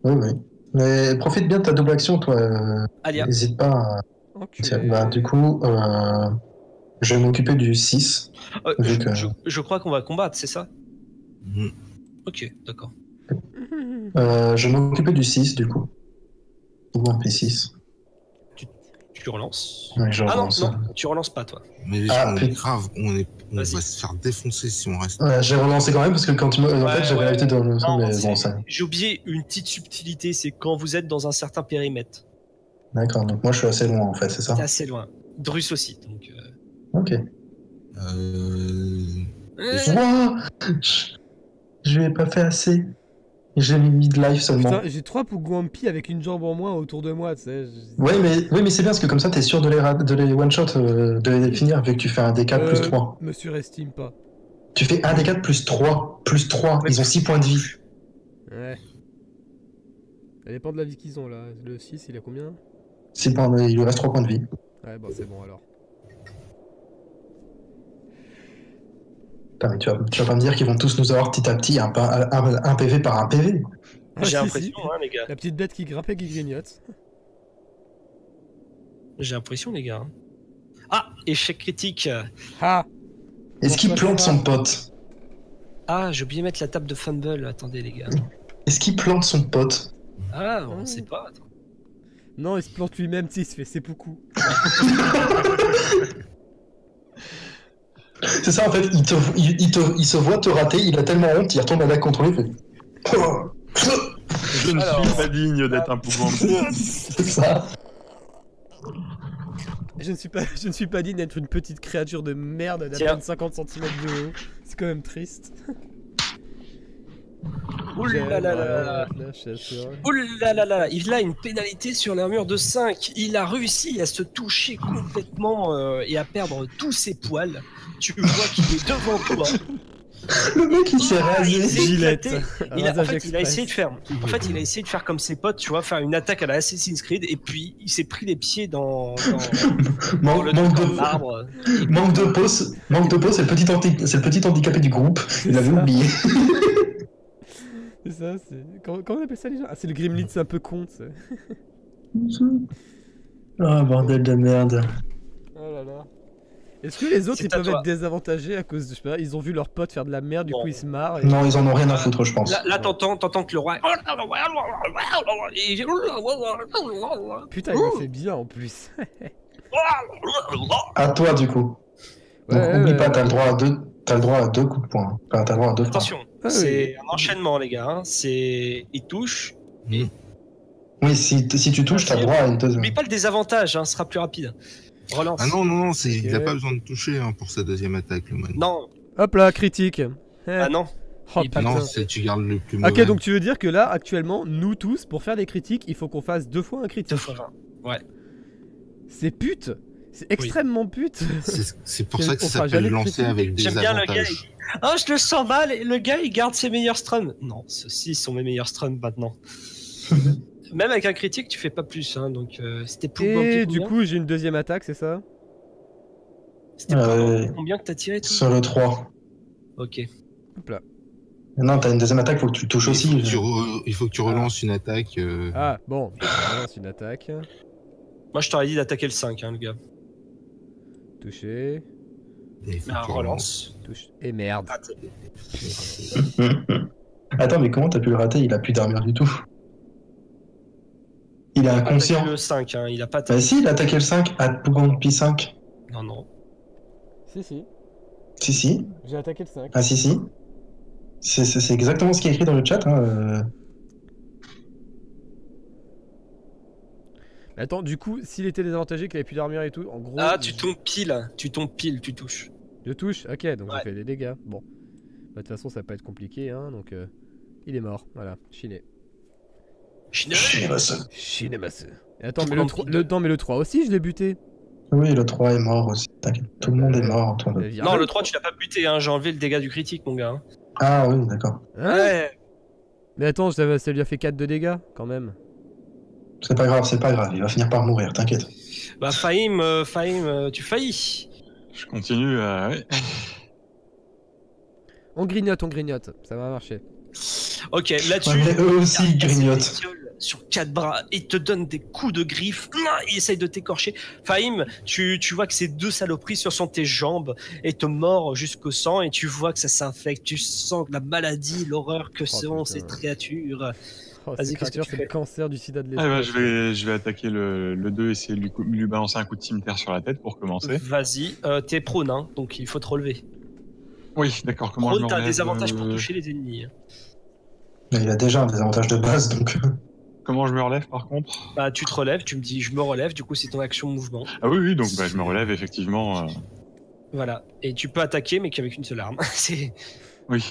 Oui. Mais profite bien de ta double action, toi. Alia. N'hésite pas. Bah, du coup, je vais m'occuper du 6. Je crois qu'on va combattre, c'est ça? Ok, d'accord. Je vais m'occuper du 6, du coup. Ou un P6. Tu relances? Oui, je relance. Non, tu relances pas, toi. Mais les gens, grave, on va se faire défoncer si on reste. J'ai relancé quand même parce que quand tu en fait, j'avais l'habitude de relancer, mais bon, ça. J'ai oublié une petite subtilité, c'est quand vous êtes dans un certain périmètre. D'accord, donc moi je suis assez loin en fait, c'est ça? T'es assez loin. Drus aussi, donc. Ok. Je lui ai pas fait assez. J'ai mis mid-life seulement. Putain, j'ai 3 Pugwampi avec une jambe en moins autour de moi, tu sais. Ouais, mais c'est bien parce que comme ça, t'es sûr de les one-shot, de les finir, vu que tu fais un D4 plus 3. Me surestime pas. Tu fais un D4 plus 3. Plus 3. Ils ont 6 points de vie. Ouais. Ça dépend de la vie qu'ils ont là. Le 6, il a combien? 6 points il lui reste 3 points de vie. Ouais, bon, c'est bon alors. Putain, mais tu vas pas me dire qu'ils vont tous nous avoir petit à petit un PV par un PV. J'ai l'impression, hein, les gars. La petite bête qui grimpe et qui grignote. J'ai l'impression, les gars. Ah, échec critique. Ah. Est-ce qu'il plante son pote? Ah, j'ai oublié de mettre la table de fumble. Attendez, les gars. Est-ce qu'il plante son pote? Ah, on sait pas. Attends. Non, il se plante lui-même, tu sais, il se fait c'est beaucoup. C'est ça en fait, il se voit te rater, il a tellement honte, il retourne à la contrôler, il fait... Je ne suis pas digne d'être un Pugwampi. C'est ça. Je ne suis pas digne d'être une petite créature de merde d'à peine 50 cm de haut. C'est quand même triste. Ouh là là là. Je suis assuré. Ouh là là là. Il a une pénalité sur l'armure de 5. Il a réussi à se toucher complètement et à perdre tous ses poils. Tu vois qu'il est devant toi. Le mec, il s'est Il rasé. s'est Gillette. éclaté. Il a, en Rasage fait, il a express. essayé de faire. En fait, il a essayé de faire comme ses potes, tu vois, faire une attaque à la Assassin's Creed, et puis il s'est pris les pieds dans le Manque truc en de... marbre. Manque de pause, c'est le petit handicapé du groupe. Il avait ça. oublié. C'est ça, c'est. Comment on appelle ça les gens? Ah, c'est le Grimlit, c'est un peu con, tu sais. Oh bordel de merde. Oh là là. Est-ce que les autres C'est ils à peuvent toi. être désavantagés à cause de. Je sais pas, ils ont vu leurs potes faire de la merde, du Non. coup ils se marrent. Et... Non, ils en ont rien à foutre, je pense. Là, t'entends que le roi. Putain, il le fait bien en plus. À toi, du coup. Donc, oublie pas, t'as le droit à deux coups de poing. Enfin, t'as le droit à deux frappes. Attention, Ah oui. c'est un enchaînement, les gars. Hein. C'est. Il touche. Oui, si tu touches, t'as le droit à une deuxième. N'oublie pas le désavantage, hein, ce sera plus rapide. Relance. Ah non, il a Ok. pas besoin de toucher hein, pour sa deuxième attaque, le man. Non, Hop là, critique. ah non. Oh, Il- putain. Non, tu gardes le plus mauvais. Ok, donc tu veux dire que là, actuellement, nous tous, pour faire des critiques, il faut qu'on fasse 2 fois un critique. 2 fois 20. C'est pute. C'est extrêmement pute. C'est pour On ça que ça fera s'appelle jamais de lancer critique. avec des J'aime bien le gars. avantages. Oh, je le sens mal. Et le gars, il garde ses meilleurs strums. Non, ceux-ci sont mes meilleurs strums maintenant. Même avec un critique, tu fais pas plus. Hein, donc, c'était plus Et du coup, j'ai une deuxième attaque, c'est ça? c'était combien que t'as tiré tout Sur le 3. Ok. Hop là. Non, t'as une deuxième attaque, faut que tu touches aussi. Il faut que tu relances une attaque. Ah, bon, je relance une attaque. Moi, je t'aurais dit d'attaquer le 5, hein, le gars. Touché. et il faut Ah, que tu relance. Touche. Et merde. Attends, mais comment t'as pu le rater? Il a plus d'armure du tout. Il est Il a pas inconscient. attaqué le 5, hein, il a pas Bah attaqué. si, il a attaqué le 5 à Pougon Pi 5. Non, non. Si, si. Si. J'ai attaqué le 5. Ah si. C'est exactement ce qui est écrit dans le chat. Hein. Mais attends, du coup, s'il était désavantagé, qu'il avait plus d'armure et tout, en gros. Ah, tu tombes pile, tu touches. Je touche. Ok, donc Ouais. j'ai fait des dégâts. Bon. Bah, de toute façon, ça va pas être compliqué, hein, donc. Il est mort. Voilà. Chiné. Chinémasse. Et attends, mais le 3 aussi, je l'ai buté. Oui, le 3 est mort aussi. T'inquiète, tout le monde est mort. Toi. Non, le 3, tu l'as pas buté, hein, j'ai enlevé le dégât du critique, mon gars. Hein. Ah oui, d'accord. Hein Ouais. Mais attends, ça lui a fait 4 de dégâts, quand même. C'est pas grave, il va finir par mourir, t'inquiète. Bah, Fahim, tu faillis. Je continue à. Ouais. On grignote, ça va marcher. Ok, là-dessus. Ouais, mais eux aussi, ils il casse grignotent. ses bestioles sur 4 bras, il te donne des coups de griffe, il essaye de t'écorcher. Fahim, tu vois que ces 2 saloperies sur tes jambes et te mordent jusqu'au sang et tu vois que ça s'infecte. Tu sens la maladie, l'horreur que sont putain. ces créatures. Oh, Vas-y, ces qu'est-ce que créatures, tu c'est fais le cancer du sida de Ah, bah, l'espace. je vais attaquer le 2, essayer de lui balancer un coup de cimetière sur la tête pour commencer. Vas-y, t'es prone, hein, donc il faut te relever. Oui, d'accord, comment je Prone, me t'as relève, des avantages pour toucher les ennemis. Hein. Mais il a déjà un désavantage de base, donc. Comment je me relève par contre? Bah, tu te relèves, tu me dis je me relève, du coup c'est ton action mouvement. Ah oui, donc bah, je me relève effectivement. Voilà, et tu peux attaquer, mais qu'avec une seule arme. C'est... Oui.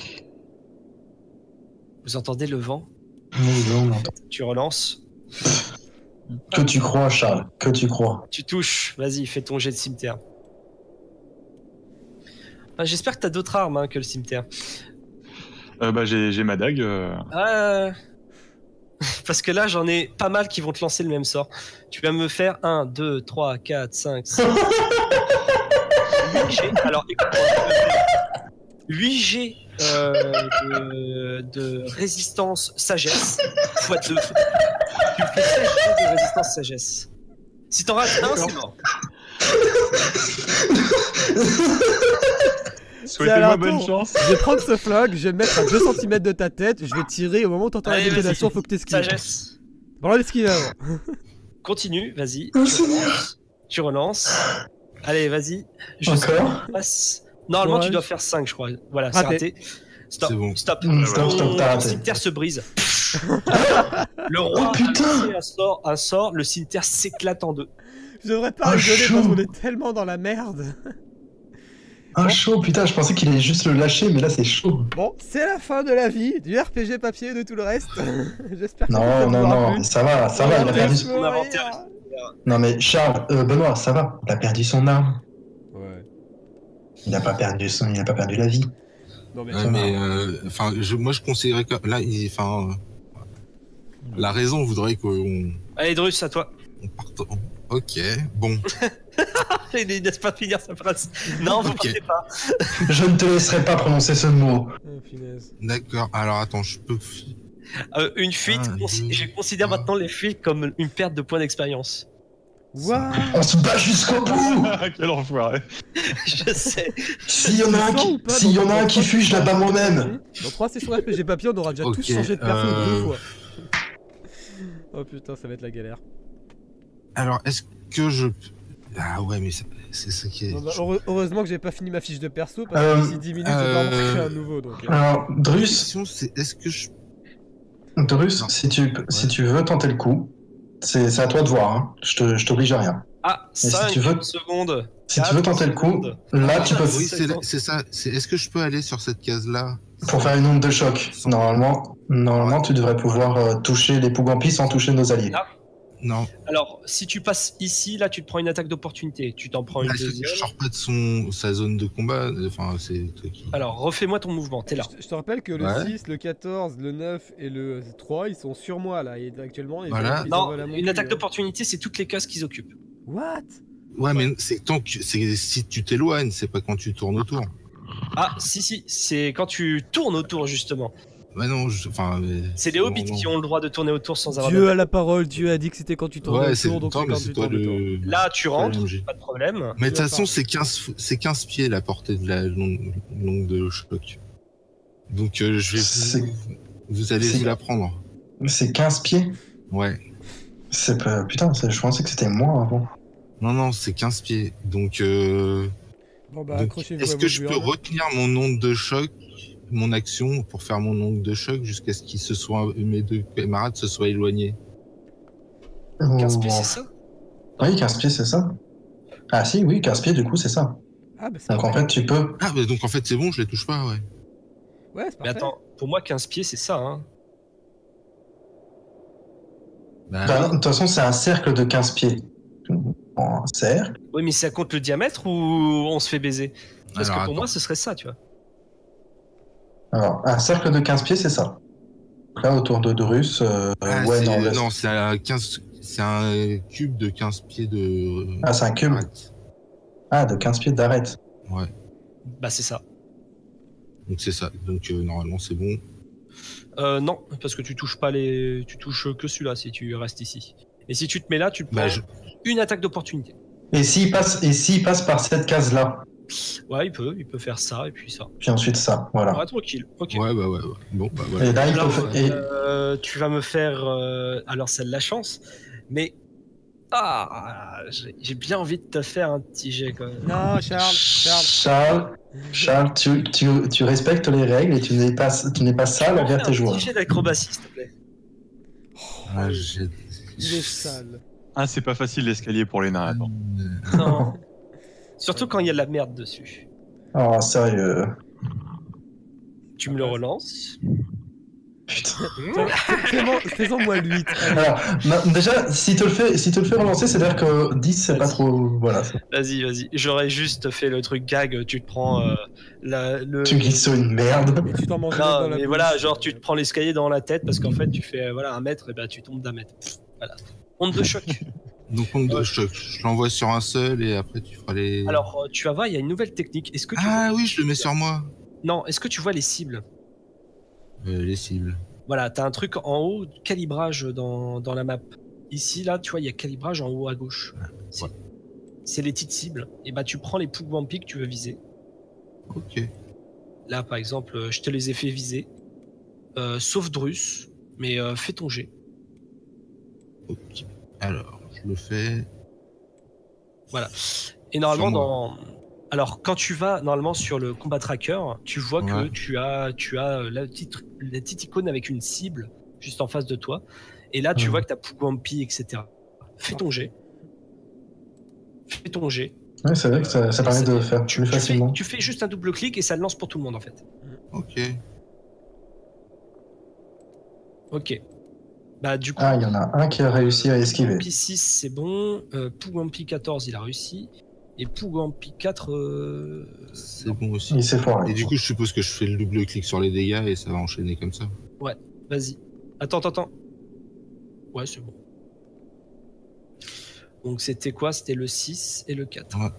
Vous entendez le vent? Oui, là, on entend. Tu relances, Que tu crois, Charles, que tu crois. tu touches, vas-y, fais ton jet de cimetière. Ah, j'espère que t'as d'autres armes hein, que le cimetière. Bah, j'ai ma dague. Parce que là, j'en ai pas mal qui vont te lancer le même sort. Tu vas me faire 1, 2, 3, 4, 5, 6. 8 G. Alors, écoute-moi. 8 G de résistance sagesse. X2. Tu me fais 16 G de résistance sagesse. Si t'en rates un, c'est mort. Souhaitez-moi Alors, bonne attends. chance. Je vais prendre ce flag, je vais me mettre à 2 cm de ta tête, je vais tirer au moment où t'entends la Allez, détonation, vas-y. faut que t'esquives. Sagesse. Bon, l'esquive avant. Continue, vas-y. Oh, Tu relances. Allez, vas-y. Encore passe. Normalement, Ouais. tu dois faire 5, je crois. Voilà, c'est Raté. raté. Stop, C'est bon. stop. Stop, Ton t'as raté. cimetière se brise. Le roi Oh, putain. a lancé un sort, le cimetière s'éclate en deux. Je devrais pas Ah, rigoler chaud. parce qu'on est tellement dans la merde. Ah, chaud, putain, je pensais qu'il allait juste le lâcher, mais là, c'est chaud. Bon, c'est la fin de la vie, du RPG papier et de tout le reste. J'espère que ça Non, vous non, aura non, plu. ça va, il a perdu. Mon inventaire. Non, mais Charles, Benoît, ça va, il a perdu son arme. Ouais. Il a pas perdu la vie. Non, mais... Ouais, mais enfin, moi je conseillerais que là, la raison voudrait qu'on Allez, Drus, à toi. parte. Ok, bon. Il ne laisse pas finir sa phrase. Non, vous Ok. partez pas. Je ne te laisserai pas prononcer ce mot. Oh, punaise. D'accord. Alors attends, je peux. Une fuite, Un, deux, je considère trois. maintenant les fuites comme une perte de points d'expérience. What? On se bat jusqu'au bout. Quel enfoiré. Je sais. S'il y en a un qui fuit, je la bats moi-même. Dans 3 sessions RPG papier, on aura déjà Ok, tous changé de perso 2 fois. Oh putain, ça va être la galère. Alors, est-ce que je. Ah ouais, mais c'est ça qui est. Non, bah, heureusement que j'ai pas fini ma fiche de perso parce que d'ici 10 minutes, je vais en créer un nouveau. Donc, Alors, La Drus, question, c'est est-ce que je. si tu veux tenter le coup, c'est à toi de voir. Hein. Je t'oblige à rien. Ah, si 5 tu veux- secondes. Si tu veux tenter le coup, là, tu peux Oui, c'est ça. Est-ce que je peux aller sur cette case-là pour faire une onde de choc. Normalement, tu devrais pouvoir toucher les Pougampi sans toucher nos alliés. Ah. Non. Alors, si tu passes ici, là, tu te prends une attaque d'opportunité. Tu t'en prends une Là, deuxième. je sors pas de sa zone de combat. Enfin, c'est toi qui. Alors, refais-moi ton mouvement. T'es là. Je te rappelle que le Ouais. 6, le 14, le 9 et le 3, ils sont sur moi là. Et actuellement, ils Voilà. ils Non, envoient la une montée, attaque hein. d'opportunité, c'est toutes les cases qu'ils occupent. What? Ouais, mais c'est tant que c'est si tu t'éloignes, c'est pas quand tu tournes autour. Ah, si, c'est quand tu tournes autour, justement. Bah non, enfin. C'est les hobbits qui ont le droit de tourner autour sans avoir Dieu de... a la parole, Dieu a dit que c'était quand tu tournais Ouais, c'est autour, donc toi, c'est mais quand c'est tu toi tournes autour. le. Là, tu rentres, LMG. pas de problème. Mais de toute Tu façon, vas c'est 15 pieds la portée de la longue de choc. Donc je C'est- vais. Vous allez c'est- vous la prendre. C'est 15 pieds. Ouais. C'est pas. Putain, je pensais que c'était moins avant. Non, c'est 15 pieds. Donc, Bon bah donc, accrochez-vous est-ce à que vos je peux burnes. retenir mon onde de choc, mon action, pour faire mon onde de choc jusqu'à ce qu'ils mes deux camarades se soient éloignés? 15 Oh, pieds, c'est ça? Oui, 15 pieds, c'est ça. Ah si, oui, 15 pieds, du coup, c'est ça. Ah bah c'est Donc en parfait. fait, tu peux... Ah, bah donc en fait, c'est bon, je les touche pas, ouais. Ouais, c'est Mais parfait. attends, pour moi, 15 pieds, c'est ça, hein. Bah, Bah, de toute façon, c'est un cercle de 15 pieds. Un cercle. Oui, mais ça compte le diamètre ou on se fait baiser? Parce alors, que pour attends. moi, ce serait ça, tu vois. Alors, un cercle de 15 pieds, c'est ça. Donc là, autour de Drus, Ah, ouais, non, là, non, c'est à 15. C'est un cube de 15 pieds de. Ah, c'est un cube. arête. Ah, de 15 pieds d'arête. Ouais. Bah, c'est ça. Donc c'est ça. Donc normalement, c'est bon. Non, parce que tu touches pas les... Tu touches que celui-là si tu restes ici. Et si tu te mets là, tu te prends Bah, une attaque d'opportunité. Et s'il passe par cette case-là, Ouais, il peut faire ça et puis ça. puis ensuite ça, voilà. Ouais, tranquille. Ok. Ouais. Bon, bah voilà. Et là, il Alors, faut... tu vas me faire... alors, c'est de la chance, mais... Ah, j'ai bien envie de te faire un petit jet, quand même. Non, Charles. Charles, tu respectes les règles et tu n'es pas sale envers tes Un joueurs. petit jet d'acrobatie, s'il te plaît. Ah, Il est sale. Ah, c'est pas facile l'escalier pour les nains, attends. Non. Surtout quand il y a de la merde dessus. Oh, sérieux. Tu me le relances. Putain. Faisons moi le 8. Alors, déjà, si tu le fais relancer, c'est-à-dire que 10, c'est pas trop... Voilà. Vas-y. J'aurais juste fait le truc gag, tu te prends le... Tu glisses sur une merde. Et tu t'en manges Non, dans la mais bouche. voilà, genre tu te prends l'escalier dans la tête parce qu'en fait tu fais voilà 1 mètre et ben tu tombes d'1 mètre. Voilà. Onde de choc. Donc onde de choc. Je l'envoie sur un seul et après tu feras les. Alors tu vas voir, il y a une nouvelle technique. Est-ce que tu Ah oui, je le mets sur moi. Non, est-ce que tu vois les cibles? Les cibles. Voilà, t'as un truc en haut, calibrage dans la map. Ici, là, tu vois, il y a calibrage en haut à gauche. C'est les petites cibles. Et bah tu prends les Pougampi que tu veux viser. Ok. Là, par exemple, je te les ai fait viser. Sauf Drus, mais fais ton jet. Ok. Alors, je le fais. Voilà. Et normalement, Sur moi. alors, quand tu vas normalement sur le combat tracker, tu vois que Ouais. tu as la petite icône avec une cible juste en face de toi. Et là, tu vois que tu as Pougampi, etc. Fais ton jet. Ouais, c'est vrai que ça permet de faire plus facilement. Tu fais juste un double clic et ça le lance pour tout le monde en fait. Ok. Ok. Bah du coup. Ah, il y en a un qui a réussi à esquiver. Pougampi 6 c'est bon. Pougampi 14 il a réussi. Et Pougampi 4. C'est bon aussi. Il s'est foiré. Et du coup, je suppose que je fais le double clic sur les dégâts et ça va enchaîner comme ça. Ouais, vas-y. Attends. Ouais, c'est bon. Donc c'était quoi? C'était le 6 et le 4. Ouais.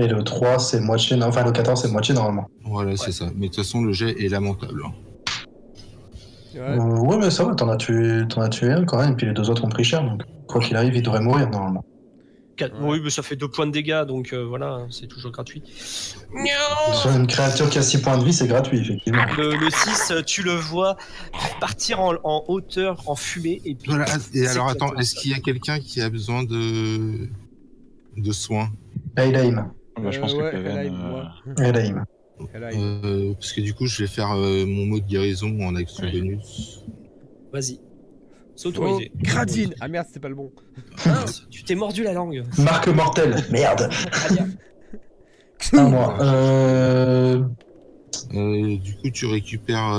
Et le 3, c'est moitié. Enfin, le 14, c'est moitié normalement. Voilà, c'est ça. Mais de toute façon, le jet est lamentable. Ouais. Ouais, mais ça va, t'en as tué un quand même, et puis les deux autres ont pris cher, donc quoi qu'il arrive, il devrait mourir normalement. Oui, mais ça fait 2 points de dégâts, donc voilà, c'est toujours gratuit. Sur une créature qui a 6 points de vie, c'est gratuit, effectivement. Le 6, tu le vois partir en hauteur, en fumée, et puis... Voilà. Et c'est alors, attends, éclatant. est-ce qu'il y a quelqu'un qui a besoin de soins? Elaim. Bah, je pense que ouais, Kaven, Elaim, moi. Elaim. Parce que du coup, je vais faire mon mot de guérison en action bonus. Vas-y. C'est autorisé. Oh, Gradine. Ah merde, c'est pas le bon. Mince, tu t'es mordu la langue. Marque mortelle. Merde. Alia. À moi. Du coup, tu récupères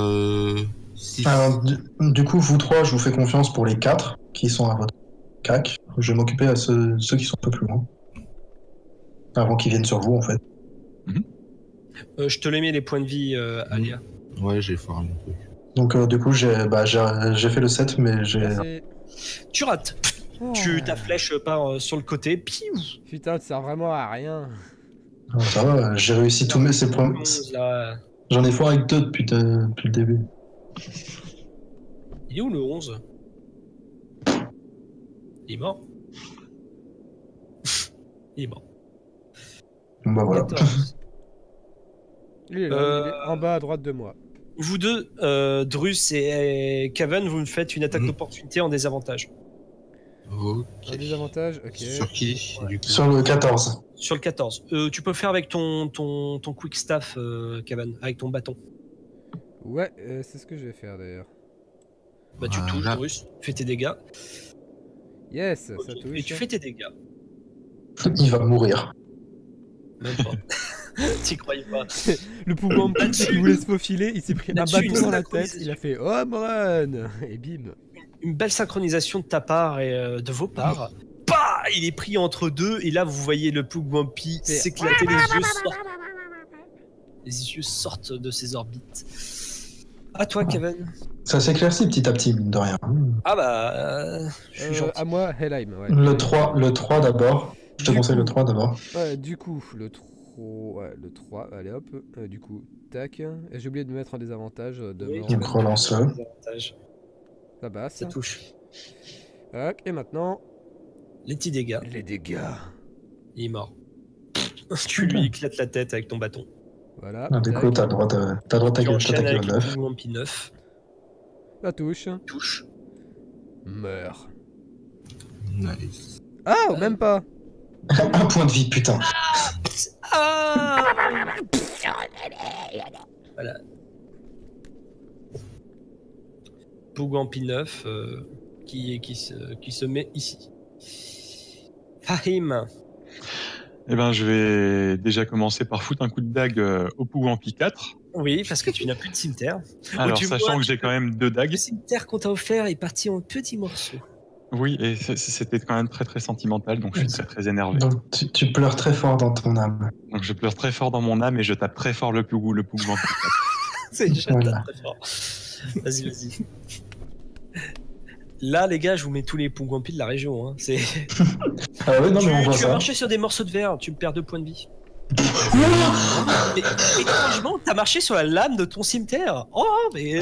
6. Alors, du coup, vous trois, je vous fais confiance pour les 4 qui sont à votre cac. Je vais m'occuper à ceux qui sont un peu plus loin. Avant qu'ils viennent sur vous, en fait. Je te les mets les points de vie, Alia. Ouais, j'ai foiré mon truc. Donc, du coup, j'ai fait le 7, mais j'ai. Merci. Tu rates. Oh. Ta flèche part sur le côté. Piou. Putain, ça sert vraiment à rien. Ça va, j'ai réussi tous mes ces points. 11, là. J'en ai foiré avec 2 depuis le début. Il est où le 11? Il est mort. Il est mort. Bon, bah voilà. 14. Il est là, il est en bas à droite de moi. Vous deux, Drus et Kaven, vous me faites une attaque d'opportunité en désavantage. Ok. Un désavantage, ok. Sur qui du coup Sur le 14. Sur le 14. Tu peux faire avec ton quick staff, Kaven, avec ton bâton. Ouais, c'est ce que je vais faire d'ailleurs. Bah tu touches, Voilà. Drus, fais tes dégâts. Yes, ça Ok. touche. Et tu fais tes dégâts. Il va mourir. Même pas. T'y croyais pas. Le Pougampi Là-dessus- qui voulait se faufiler, il s'est pris un là-dessus, bâton dans la une tête, il a fait Home run et bim. Une belle synchronisation de ta part et de vos parts. Bah, il est pris entre deux et là vous voyez le Pougampi C'est- s'éclater, les yeux sortent de ses orbites. À toi, Kaven. Ça s'éclaircit petit à petit, mine de rien. Ah bah, je suis gentil. À moi, Helheim, ouais. Le 3 d'abord. Je te Du conseille coup- le 3 d'abord. Ouais, du coup, le 3, allez hop, du coup, tac. Et j'ai oublié de mettre un désavantage de Oui, mort. Donc relance-le. Désavantage. Ça basse. Ça touche. Tac, et maintenant, Les petits dégâts. les dégâts. Il est mort. Tu lui éclates la tête avec ton bâton. Voilà. Ah, du tac. coup, t'as le droit Tu enchaînes d'attaquer avec le le 9. Pougampi 9. La touche. Touche. Meurt. Nice. Ah, même pas. Un point de vie, putain. Ah voilà. Pougampi 9 qui se met ici. Fahim. Eh ben, je vais déjà commencer par foutre un coup de dague au Pougampi 4. Oui, parce que tu n'as plus de cimetière. Alors, tu sachant vois que j'ai quand même 2 dagues. Le cimetière qu'on t'a offert est parti en petits morceaux. Oui, et c'était quand même très très sentimental, donc je suis très très énervé. Donc tu pleures très fort dans ton âme. Donc je pleure très fort dans mon âme et je tape très fort le Pougampi 4. C'est déjà Voilà. très fort. Vas-y. Là, les gars, je vous mets tous les Pougampi de la région. Hein. C'est... Ah ouais, non, mais on voit tu as ça. marché sur des morceaux de verre, tu me perds 2 points de vie. Et étrangement, t'as marché sur la lame de ton cimetière. Oh, mais...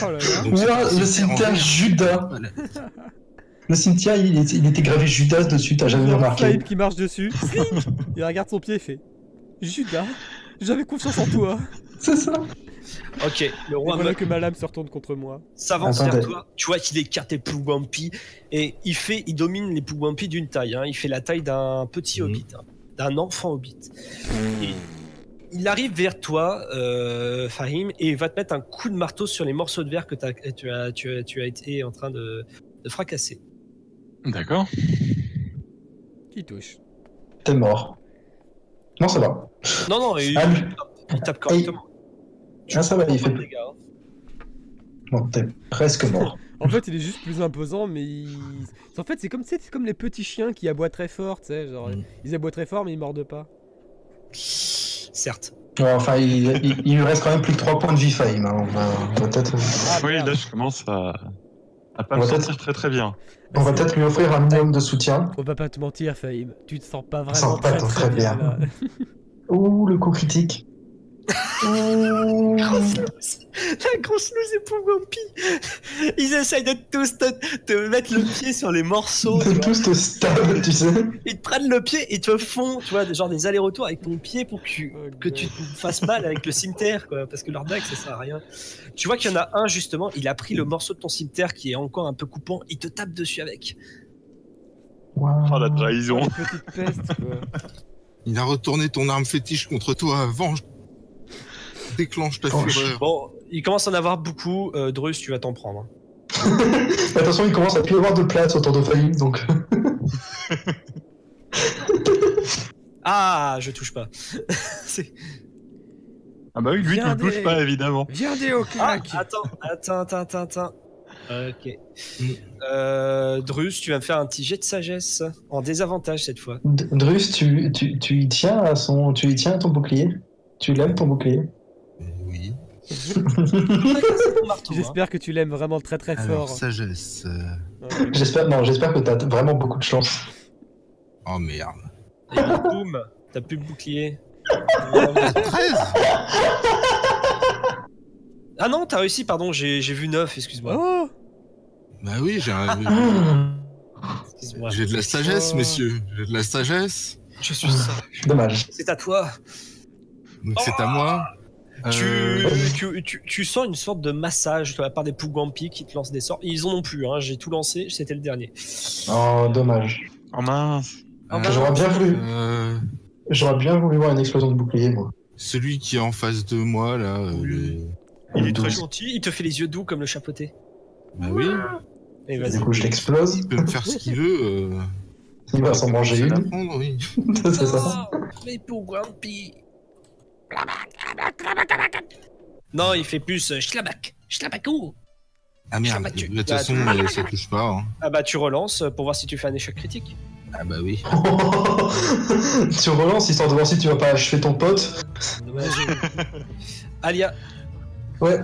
Oh là là. Donc, Ouah, c'est le cimetière Judas. Voilà. Le cimetière, il était gravé Judas dessus, t'as jamais remarqué. Fahim qui marche dessus. Il regarde son pied et fait Judas, j'avais confiance en toi. C'est ça. Ok, le Et roi voilà Muk que ma lame se retourne contre moi. s'avance vers Attendez. toi. Tu vois qu'il écarte les Pougampi et il domine les Pougampi d'une taille. Hein. Il fait la taille d'un petit hobbit, hein, d'un enfant hobbit. Et il arrive vers toi, Fahim, et va te mettre un coup de marteau sur les morceaux de verre que tu as été en train de fracasser. D'accord. Qui touche. T'es mort. Non, ça va. Non, il tape correctement. Ça va, il fait... Des dégâts, hein. Bon, t'es presque mort. En fait, il est juste plus imposant, mais en fait, c'est comme les petits chiens qui aboient très fort, tu sais, genre ils aboient très fort, mais ils mordent pas. Certes. Ouais, enfin, il lui reste quand même plus que 3 points de vie, Fahim. Hein. On va peut-être... Oui, là, je commence à pas me sentir très très bien. On va peut-être lui offrir un minimum de soutien. On va pas te mentir, Fahim, tu te sens pas On sent vraiment pas très bien. là. Ouh, le coup critique. La grosse loose épouvantie. Ils essayent de tous te mettre le pied sur les morceaux. De tous te stab, tu sais. Ils te prennent le pied et te font, tu vois, genre des allers-retours avec ton pied pour que tu te fasses mal avec le cimetière, quoi. Parce que leur dague, ça sert à rien. Tu vois qu'il y en a un, justement, il a pris le morceau de ton cimetière qui est encore un peu coupant, il te tape dessus avec. Wow. Oh, la trahison. Une petite peste, quoi. Il a retourné ton arme fétiche contre toi. Venge. Déclenche ta fureur. Bon, il commence à en avoir beaucoup. Drus, tu vas t'en prendre. Attention, il commence à plus y avoir de place autour de Fahim, donc... Ah, je touche pas. Ah bah oui, lui, tu le touches pas, évidemment. Viens des au claque. Attends. Ok. Drus, tu vas me faire un petit jet de sagesse en désavantage cette fois. Drus, tu y tiens à ton bouclier? Tu l'aimes ton bouclier? Oui. J'espère que tu l'aimes vraiment très très Alors, fort. sagesse. Okay. J'espère que t'as vraiment beaucoup de chance. Oh merde. Et boum, t'as plus de bouclier. 13. Ah non, t'as réussi, pardon, j'ai vu 9, excuse-moi. Oh, Bah oui, j'ai Excuse-moi. de la sagesse, Oh. messieurs. J'ai de la sagesse. Je suis sage. Dommage. C'est à toi. Donc c'est à moi. Tu sens une sorte de massage de la part des Pougampi qui te lancent des sorts. Ils en ont plus, hein. J'ai tout lancé, c'était le dernier. Oh, dommage. Oh mince. J'aurais bien voulu voir une explosion de bouclier, moi. Celui qui est en face de moi, là. Il est très gentil, il te fait les yeux doux comme le chapeauté. Bah oui. Et Du vas-y. coup, je l'explose. Il peut me faire ce qu'il veut. Il va s'en manger C'est une. l'apprendre, oui. C'est ça. Mais Pougampi. Non, il fait plus schlabac. Schlabakou. Ah merde, Bah, de toute façon, ça touche pas. Hein. Ah bah tu relances pour voir si tu fais un échec critique. Ah bah oui. Tu relances histoire de voir si tu vas pas achever ton pote. Alia, Ouais,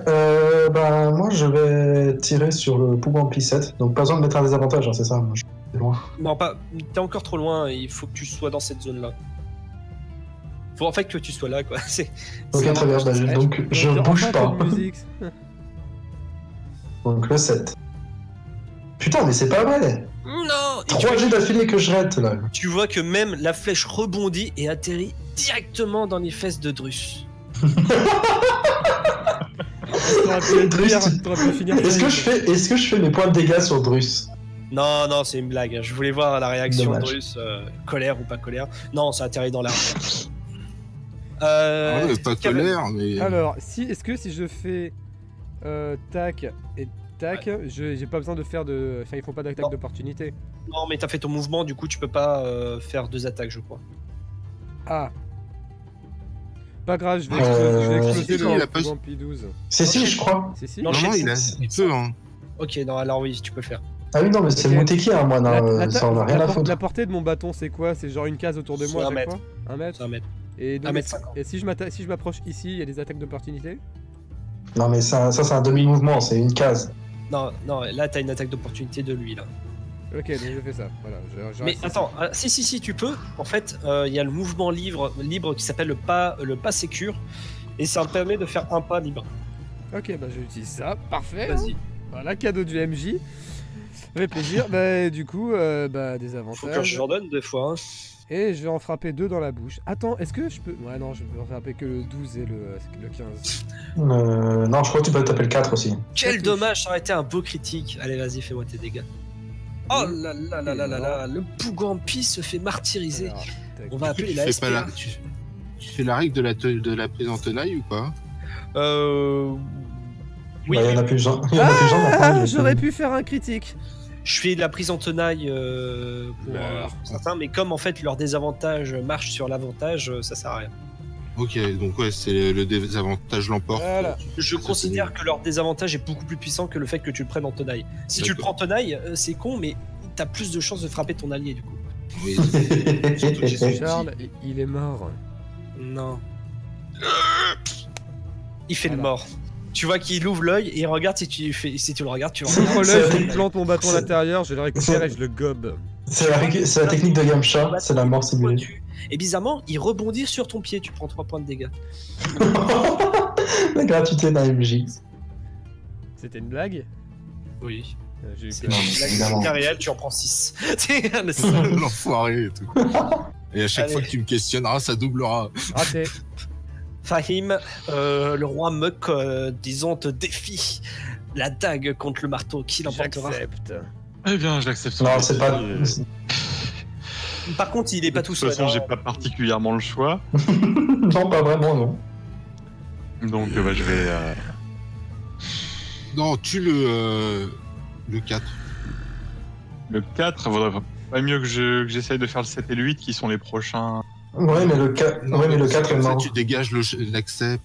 bah moi je vais tirer sur le Pougampi 7, donc pas besoin de mettre un désavantage, hein, c'est ça. Moi, je suis loin. non pas, t'es encore trop loin, il faut que tu sois dans cette zone-là. Faut en fait que tu sois là, quoi. Ok, très bien, bah, donc je bouge pas. de musique. Donc le 7. Putain, mais c'est pas vrai! Non. 3 jets d'affilée que je rate là. Tu vois que même la flèche rebondit et atterrit directement dans les fesses de Drus. T'aurais pu être pire, t'aurais pu finir. Est-ce que je fais mes points de dégâts sur Drus? Non, c'est une blague. Je voulais voir la réaction Dommage. de Drus, colère ou pas colère. Non, ça atterrit dans l'air. Ouais, pas colère, mais. Alors, est-ce que si je fais tac et tac, j'ai pas besoin de faire de. Enfin, ils font pas d'attaque Non. d'opportunité. Non, mais t'as fait ton mouvement, du coup, tu peux pas faire 2 attaques, je crois. Ah. Pas grave, je vais exploser si, il a le pas- Pougampi 12. Si, je crois. Si. Non, Non, je sais. il peut, hein. Ok, non, alors oui, tu peux le faire. Ah oui, non, mais c'est Ok. Mouteki, hein, moi, non, ça en a rien à foutre. La portée de mon bâton, c'est quoi? C'est genre une case autour de moi C'est à un chaque mètre. fois? 1 mètre? C'est un mètre. Et, donc, 1m50. et si je m'approche ici, il y a des attaques d'opportunité? Non, mais ça c'est un demi-mouvement, c'est une case. Non, là, t'as une attaque d'opportunité de lui, là. Ok, donc je fais ça. Voilà, je Mais reste attends, si, tu peux. En fait, il y a le mouvement libre qui s'appelle le pas sécure. Et ça me permet de faire un pas libre. ici. Ok, bah j'utilise ça. Parfait. Vas-y. Voilà, cadeau du MJ. Ça fait plaisir. Bah, du coup, des Faut que avantages. je redonne 2 fois. Hein. Et je vais en frapper 2 dans la bouche. Attends, est-ce que je peux. Ouais, non, je peux en frapper que le 12 et le 15. Non, je crois que tu peux taper le 4 aussi. Quel touche. dommage, ça aurait été un beau critique. Allez, vas-y, fais-moi tes dégâts. Oh là là là là là là, le Pougampi se fait martyriser. Alors, tac. On va appeler Tu la fais SPA. pas tu fais la règle de la prise en tenaille ou pas? Oui. Bah, il y en a plus besoin. Il y en a plus besoin maintenant. J'aurais pu faire un critique. Je fais de la prise en tenaille pour certains, mais comme en fait leur désavantage marche sur l'avantage, ça sert à rien. Ok, donc ouais, c'est le désavantage l'emporte. Voilà. Je considère que leur désavantage est beaucoup plus puissant que le fait que tu le prennes en tenaille. Si tu le prends en tenaille, c'est con, mais t'as plus de chances de frapper ton allié du coup. Mais surtout que j'ai senti- Charles, il est mort. Non. Il fait le Voilà. mort. Tu vois qu'il ouvre l'œil et il regarde si tu le regardes, tu Je regardes. relève, je plante mon bâton à l'intérieur, je le récupère et je le gobe. C'est la technique de Yamcha, c'est la mort simulée. Et bizarrement, il rebondit sur ton pied, tu prends 3 points de dégâts. La gratuité d'un MJ. C'était une blague? Oui. J'ai eu C'est peur. évidemment. la réel, tu en prends 6. L'enfoiré et tout. Et à chaque Allez. fois que tu me questionneras, ça doublera. Raté. Fahim, le roi Muk, disons, te défie la dague contre le marteau. Qui l'emportera? J'accepte. Eh bien, je l'accepte. Non, c'est pas. Par contre, il est pas tout De seul. toute façon, hein. j'ai pas particulièrement le choix. Non, pas vraiment, non. Donc, bah, je vais. Non, tue le 4. Le 4, vaudrait pas mieux que j'essaye de faire le 7 et le 8 qui sont les prochains. Ouais, mais le 4, Non, ouais, mais le c'est 4 est comme ça, mort. tu dégages l'accès.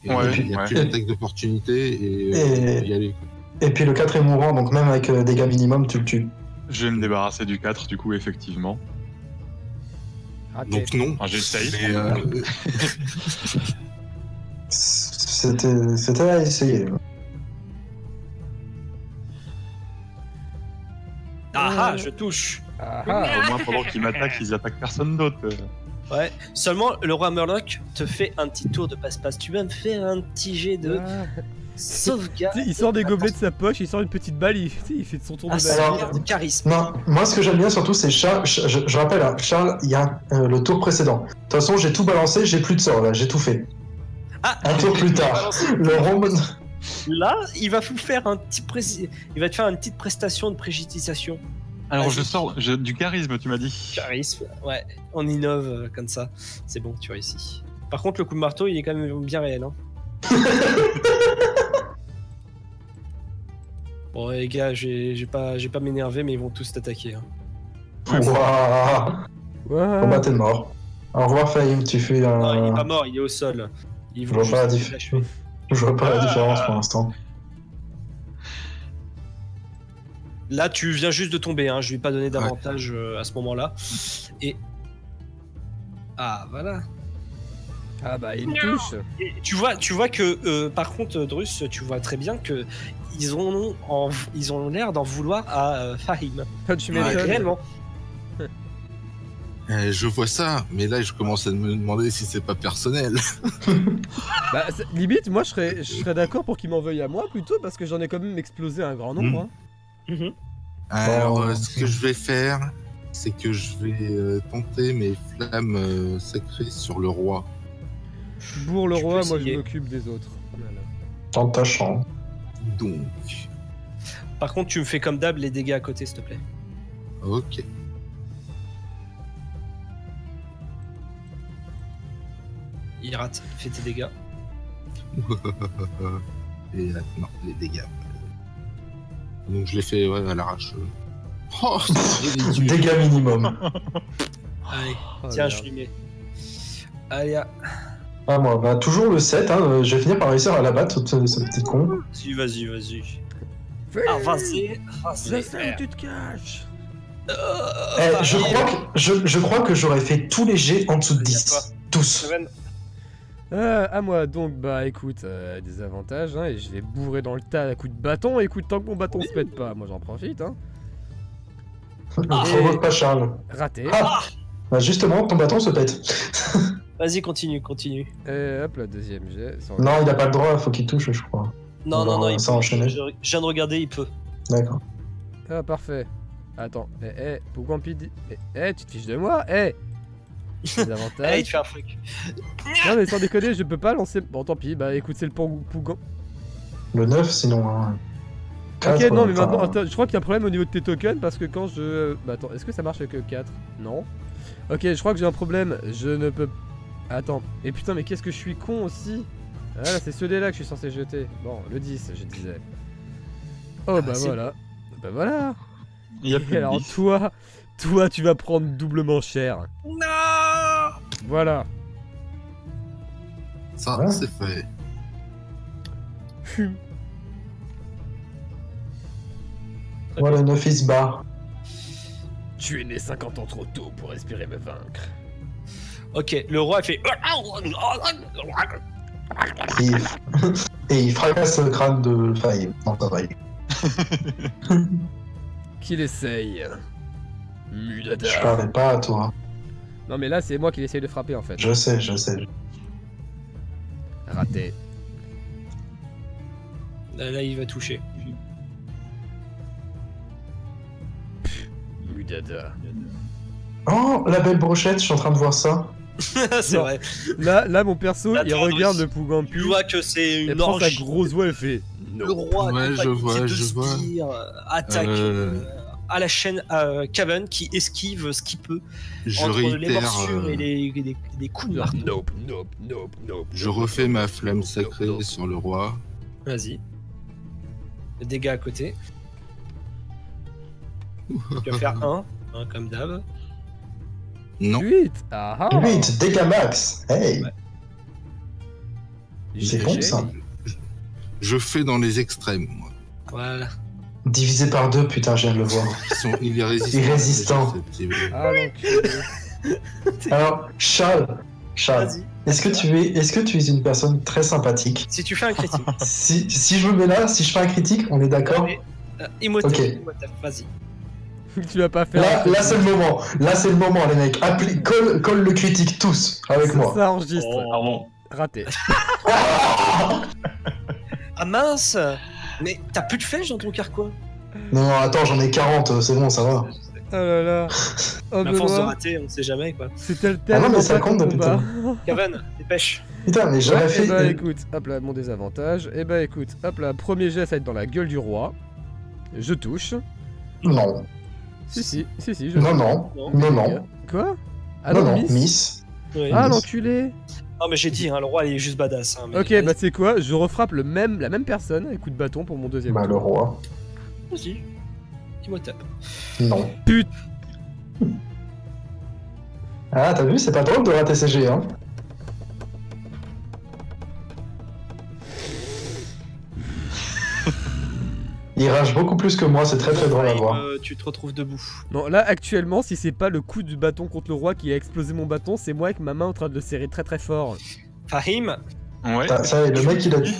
Et Ouais, il n'y a ouais. plus d'attaque d'opportunité et Et- y aller. Et puis le 4 est mourant, donc même avec dégâts minimum, tu le tues. Je vais me débarrasser du 4, du coup, effectivement. Raté. Donc non. Enfin, j'essaye. Mais, C'était à essayer. Ah ah, je touche. Ah ah. Au moins, pendant qu'ils m'attaquent, ils attaquent personne d'autre. Ouais. Seulement, le roi Murloc te fait un petit tour de passe-passe. Tu vas me faire un petit jet de Ah. sauvegarde. Tu sais, il sort des gobelets de sa poche, il sort une petite balle, il, tu sais, il fait son tour de Ah, balle. Alors- sauvegarde de charisme. Non, moi ce que j'aime bien surtout c'est Charles. Je rappelle, hein, Charles, il y a le tour précédent. De toute façon, j'ai tout balancé, j'ai plus de sort là, j'ai tout fait. Ah, Un tour plus tard. Le Roman. là, il va vous faire il va te faire une petite prestation de préjudication. Alors, Vas-y. je sors du charisme, tu m'as dit. Charisme, ouais. On innove comme ça. C'est bon, tu réussis. Par contre, le coup de marteau, il est quand même bien réel. Hein. Bon, les gars, j'ai pas m'énerver, mais ils vont tous t'attaquer. Hein. Waouh. Ouais. Combat t'es mort. Au revoir Fahim, tu fais un. Non, il est pas mort, il est au sol. Ils Je vont vois pas la juste différence. l'achever. Je vois pas la différence pour l'instant. Là, tu viens juste de tomber, hein. Je lui ai pas donné d'avantage à ce moment-là. Et. Ah, voilà. Ah bah il me touche. Et tu vois que, par contre, Drus, tu vois très bien que ils ont l'air d'en vouloir à Fahim. Tu Ouais, m'étonnes. Réellement. Je vois ça, mais là je commence à me demander si c'est pas personnel. Bah, limite, moi je serais d'accord pour qu'il m'en veuille à moi plutôt parce que j'en ai quand même explosé un grand nombre. Hein. Mhm. Alors, Oh. ce que je vais faire, c'est que je vais tenter mes flammes sacrées sur le roi. Bourre le Tu peux roi, moi je essayer. m'occupe des autres. Voilà. Tente ta chance. Donc, Par contre, tu me fais comme d'hab les dégâts à côté, s'il te plaît. ok. Il rate. Fais tes dégâts. Et là, non, les dégâts. Donc je les fais à l'arrache. Oh, c'est ridicule. Dégâts minimum. Allez, Oh, tiens, merde. je lui mets. Allez, Ah moi, bah toujours le 7, hein, je vais finir par réussir à l'abattre, ce petit con. vas-y. Fais- Ah, vas-y. Je sais où tu te caches. Eh, je crois que j'aurais fait tous les jets en dessous de 10. Tous. À moi, donc bah écoute, des avantages, hein, et je vais bourrer dans le tas à coups de bâton. Écoute, tant que mon bâton se pète pas, moi j'en profite. Hein. Provoque pas Charles. Raté. Ah bah justement, ton bâton se pète. Vas-y, continue. Hop, la deuxième jet. sans- Non, il a pas le droit, faut qu'il touche, je crois. Non, On va il ça peut. enchaîner. Je viens de regarder, il peut. D'accord. Ah, parfait. Attends, Pougampi, tu te fiches de moi? Des Eh, il avantages. te fait un truc. Non, mais sans déconner, je peux pas lancer. Bon, tant pis, bah écoute, c'est le Pougampi. Le 9, sinon. Hein. Ok, Quatre, non, mais enfin, maintenant, attends, je crois qu'il y a un problème au niveau de tes tokens parce que quand je. Bah attends, est-ce que ça marche avec 4? Non. Ok, je crois que j'ai un problème. Je ne peux. Attends. Et putain, mais qu'est-ce que je suis con aussi. Voilà, c'est ce dé-là que je suis censé jeter. Bon, le 10, je disais. Oh, bah c'est- voilà. Bah voilà. Il y a plus Et de alors bif. toi, tu vas prendre doublement cher. Non. Voilà. Ça, Ouais. c'est fait. Voilà, 9 il se barre. Tu es né 50 ans trop tôt pour espérer me vaincre. Ok, le roi fait. Et, et il fracasse le crâne de Fahim. Non, ça va. Qu'il essaye. Je Mudada. parlais pas à toi. Non mais là c'est moi qui essaye de frapper en fait. Je sais, je sais. Raté. Là, il va toucher. Mudada. Oh, la belle brochette, je suis en train de voir ça. C'est Non. vrai. Là mon perso il Attends, regarde Andrés. le Pougampi. Tu vois que c'est Elle une prend sa orgie. grosse voix et fait. Le roi Ouais, accompagné je vois, de je vois. sbires, attaque à la chaîne Caven qui esquive ce qu'il peut Je entre les réitère, morsures et les coups de marteau. Nope. je refais ma flamme sacrée sur le roi. Vas-y. Le dégât à côté. Tu vas faire 1 comme d'hab. Non, 8. Ah ah. 8, dégâts max. Hey, Ouais. c'est bon ça. je fais dans les extrêmes, moi. Voilà. Divisé par 2, putain, je viens de le voir. Il est résistant. Irrésistant. Ah l'enculé. Alors, Charles, Vas-y. est-ce que tu es une personne très sympathique? Si tu fais un critique. Si je me mets là, si je fais un critique, on est d'accord? Allez, Imhotep, Ok. Imhotep, vas-y. Tu vas pas faire. Là c'est le moment. Là, c'est le moment, les mecs. Colle le critique tous avec moi. Ça enregistre. Oh. Pardon. Raté. Ah Ah mince. Mais t'as plus de flèches dans ton carquois. non, attends, j'en ai 40, c'est bon, ça va. Oh là là. Oh La force de Benoît. rater, on sait jamais quoi. C'était le Ah thème. non, mais ça compte depuis combat. Caven, dépêche. Putain, mais j'aurais Ouais, fait. et bah écoute, hop là, mon désavantage. Et bah écoute, hop là, premier jet, ça va être dans la gueule du roi. Je touche. Non, Si, je non, touche. non, non, non. Quoi Ah Non, non, non, miss. Miss. Oui. Ah Miss. l'enculé. Non mais j'ai dit, hein, le roi il est juste badass. Hein, mais Ok, bah tu sais quoi, je refrappe la même personne avec coup de bâton pour mon deuxième Bah, le tour. roi. Vas-y. Imhotep. Non. Putain. Ah, t'as vu, c'est pas drôle de rater CG, hein. Il rage beaucoup plus que moi, c'est très très drôle à voir. Tu te retrouves debout. Non, là actuellement, si c'est pas le coup du bâton contre le roi qui a explosé mon bâton, c'est moi avec ma main en train de le serrer très très fort. Fahim, Ouais. Ça y est, le mec il a dit.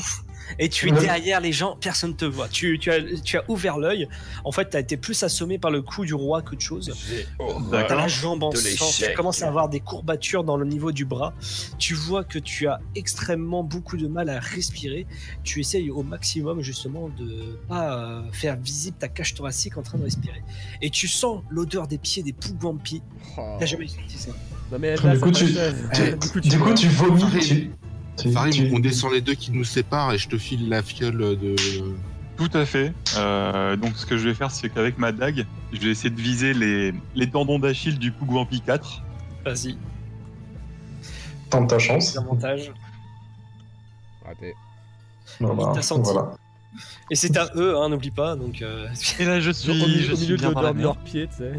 et tu es Le- derrière les gens, personne te voit. Tu as ouvert l'œil. En fait, tu as été plus assommé par le coup du roi qu'autre chose. T'as la D'accord. jambe en sang, tu commences à avoir des courbatures dans le niveau du bras. Tu vois que tu as extrêmement beaucoup de mal à respirer. Tu essayes au maximum justement de pas faire visible ta cage thoracique en train de respirer. Et tu sens l'odeur des pieds des Pougampi. Oh. T'as jamais senti ça? Non mais Du là, coup, ça tu- m'achève. Du coup, tu vomis. Farid, tu- on descend les deux qui nous séparent et je te file la fiole de. Tout à fait. Donc ce que je vais faire, c'est qu'avec ma dague, je vais essayer de viser les tendons d'Achille du Pougampi 4. Vas-y, Tente ta chance. avantage. Raté. Voilà. t'a senti. Voilà. Et c'est à eux, hein, n'oublie pas. Donc, Et là, je Au suis, milieu, je au suis milieu bien de dans la leurs merde. pieds, tu sais.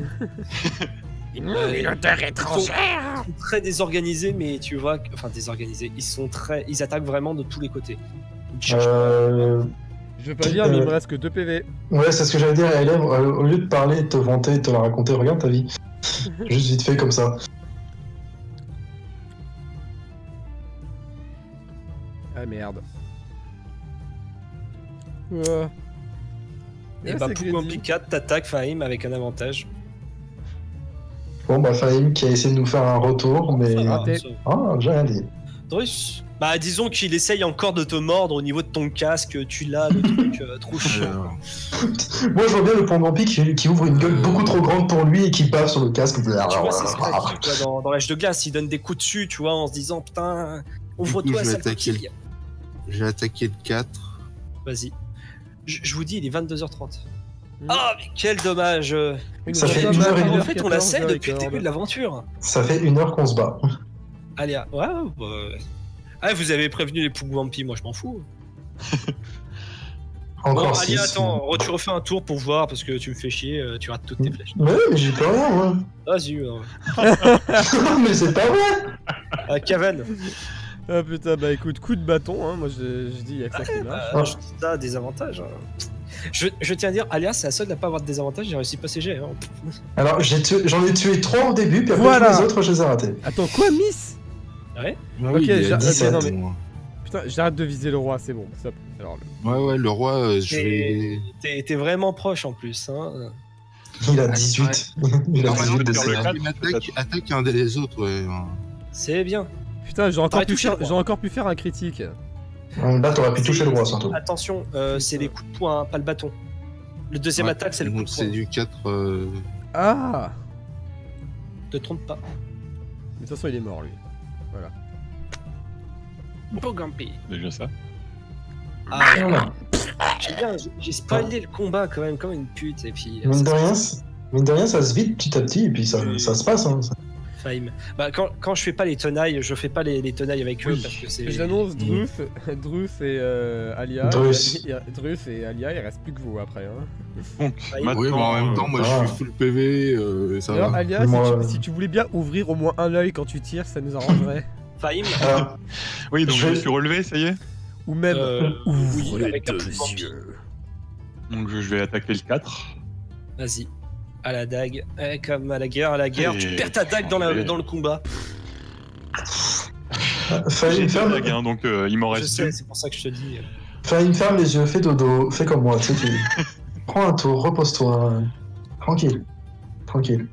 ils sont très désorganisés, mais tu vois, enfin désorganisés. Ils attaquent vraiment de tous les côtés. Ils cherchent Je veux pas dire, mais il me reste que 2 PV. Ouais, c'est ce que j'allais dire à Hélène. Au lieu de parler, de te vanter, de te la raconter, regarde ta vie. Juste vite fait comme ça. Ah merde. Ouais. Et Ah, bah, c'est Pougampi crédit. 4 t'attaque Fahim avec un avantage. Bon, bah, Fahim qui a essayé de nous faire un retour, mais. Ça va, raté. ça va. Ah, j'ai rien dit. Drus, bah disons qu'il essaye encore de te mordre au niveau de ton casque. Tu l'as, le truc trop chiant. Moi, je vois bien le Pougampi qui ouvre une gueule beaucoup trop grande pour lui et qui bave sur le casque. Tu vois, c'est ce qu'il a dit, quoi, dans l'âge de glace. Il donne des coups dessus, tu vois, en se disant putain, ouvre-toi, je vais sale attaquer coquille. J'ai attaqué le 4. Vas-y. Je vous dis, il est 22h30. Mm. Ah, mais quel dommage. Ça fait Nous une sommes heure et à demie. En fait, on 14 la sait heures depuis le et début quart. de l'aventure. Ça fait 1 heure qu'on se bat. Allez, ouais, bah... Ah, vous avez prévenu les Pougampi, moi je m'en fous. Encore Bon, 6. Alia, attends, tu refais un tour pour voir parce que tu me fais chier, tu rates toutes tes flèches. Ouais, mais j'ai pas rien, moi. Vas-y, Mais c'est pas vrai. Caven. Ah putain, bah écoute, coup de bâton, hein, moi je dis il y a que ça qui marche. Je dis ça, des avantages. Hein. Je tiens à dire, Alia, c'est la seule à pas avoir de désavantages, j'ai réussi pas CG. Hein. Alors, j'en ai tué 3 au début, puis après Voilà. tous les autres, je les ai ratés. Attends, quoi, Miss? Ouais. Ah Ok, oui, il y a j'ai- 17, ok, non, mais- moi. Putain, j'arrête de viser le roi, c'est bon, stop. Alors, Ouais, le roi, je vais. T'es vraiment proche en plus. Hein. Il a 18. Il a Normalement, 18 de faire le CA. quatre. attaque un des autres, ouais. C'est bien. putain, j'aurais encore, T'aurais pu touché faire- le roi. j'aurais encore pu faire un critique. Là, t'aurais pu toucher le roi, surtout. Attention, c'est les coups de poing, hein, pas le bâton. Le deuxième Ouais, attaque, c'est le coup donc de c'est poing. du 4. Ah! Te trompe pas. Mais de toute façon, il est mort, lui. Voilà. Pour Gampi. Déjà ça. Ah, Voilà. j'ai spoilé le combat quand même comme une pute et puis. Mine de rien, ça se vide petit à petit, et puis ça se passe. Hein. Faim. Bah, quand je fais pas les tenailles, je fais pas les tenailles avec eux parce que c'est. J'annonce Druth et Alia. Druth. Druth et Alia, il reste plus que vous après. Hein. Donc, Oui, maintenant, Oui, mais en même temps, moi Ah. je suis full PV, ça D'ailleurs, va. Alia, Moi, si tu voulais bien ouvrir au moins un œil quand tu tires, ça nous arrangerait. Faim. Alors, oui, donc je je me vais- suis relevé, ça y est. Ou même ouvre oui, les avec un deux coup de vampire. yeux. Donc je vais attaquer le 4. Vas-y. À la dague. Comme à la guerre, Et- tu perds ta dague dans le combat. J'ai Fahim, deux dagues, hein, donc il m'en Je reste sais, deux. c'est pour ça que je te dis. ferme les yeux, fais dodo, fais comme moi, tu sais, prends un tour, repose-toi, tranquille, tranquille.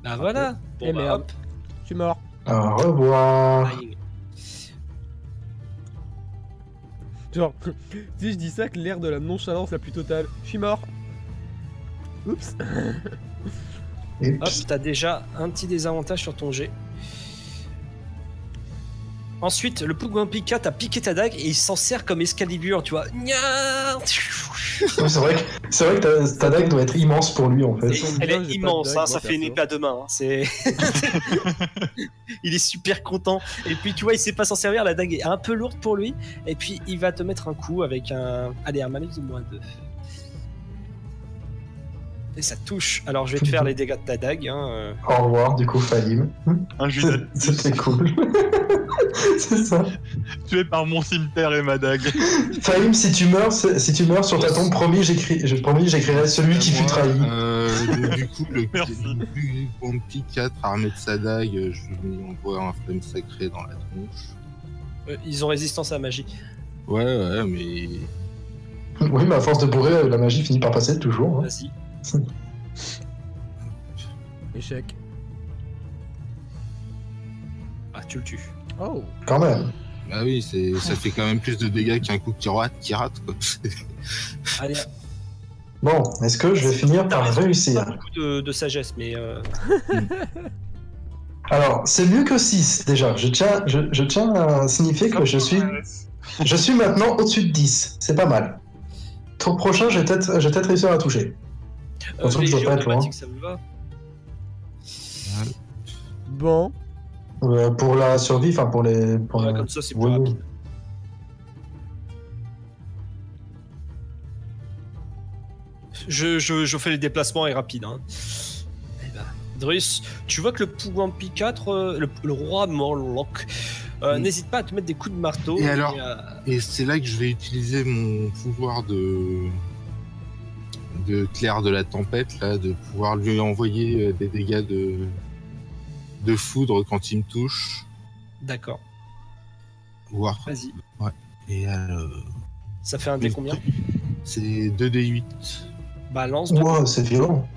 Bah voilà. Eh Bon, bah, merde. hop. Je suis mort. Au revoir. Dying. Genre, si je dis ça, que l'air de la nonchalance la plus totale. Je suis mort. Oups. Et Hop, t'as déjà un petit désavantage sur ton jet. Ensuite, le Pugwampi 4 a piqué ta dague et il s'en sert comme Excalibur, tu vois. Nya c'est vrai que ta dague doit être immense pour lui, en fait. Et elle bien, est j'ai pas de immense, dague, hein, moi, ça fait une perso. épée à deux mains. Hein, c'est... il est super content. Et puis tu vois, il sait pas s'en servir, la dague est un peu lourde pour lui. Et puis il va te mettre un coup avec un... Allez, un malus de -2. Et ça touche. Alors je vais te faire les dégâts de ta dague. Hein. Au revoir, du coup, Fahim. Un juillet. C'était cool. C'est ça. Tué par mon cimetière et ma dague. Fahim, si tu meurs sur ta tombe, promis, j'écrirai celui qui fut trahi. Donc, du coup, le Merci. bon petit 4 armé de sa dague, je lui envoie un flemme sacré dans la tronche. Ils ont résistance à la magie. Ouais, mais. Oui, mais à force de bourrer, la magie finit par passer toujours. Hein. Vas-y. Échec. Ah, tu le tues. Oh. Quand même. Bah oui, ça fait quand même plus de dégâts qu'un coup qui rate, quoi. Allez, Bon, est-ce que je vais finir par pas réussir? beaucoup de sagesse, mais Alors, c'est mieux que 6 déjà. Je tiens à signifier que je suis maintenant au-dessus de 10. C'est pas mal. Tour prochain, je vais peut-être réussir à toucher. Surtout que je dois légion pas être loin. automatique, ça vous va? Bon. Pour la survie, enfin pour les. Pour Ouais, la- comme ça, c'est plus Oui, rapide. Je fais les déplacements et rapide. Hein. Eh ben, Drus, tu vois que le Pugwampi 4, le roi Morlock, Oui. n'hésite pas à te mettre des coups de marteau. Et alors euh, Et c'est là que je vais utiliser mon pouvoir de Claire de la Tempête, là, de pouvoir lui envoyer des dégâts de foudre quand il me touche. D'accord, Voire. vas-y. Et Ça fait un dé combien? c'est 2d8. Balance. Wow, c'est violent.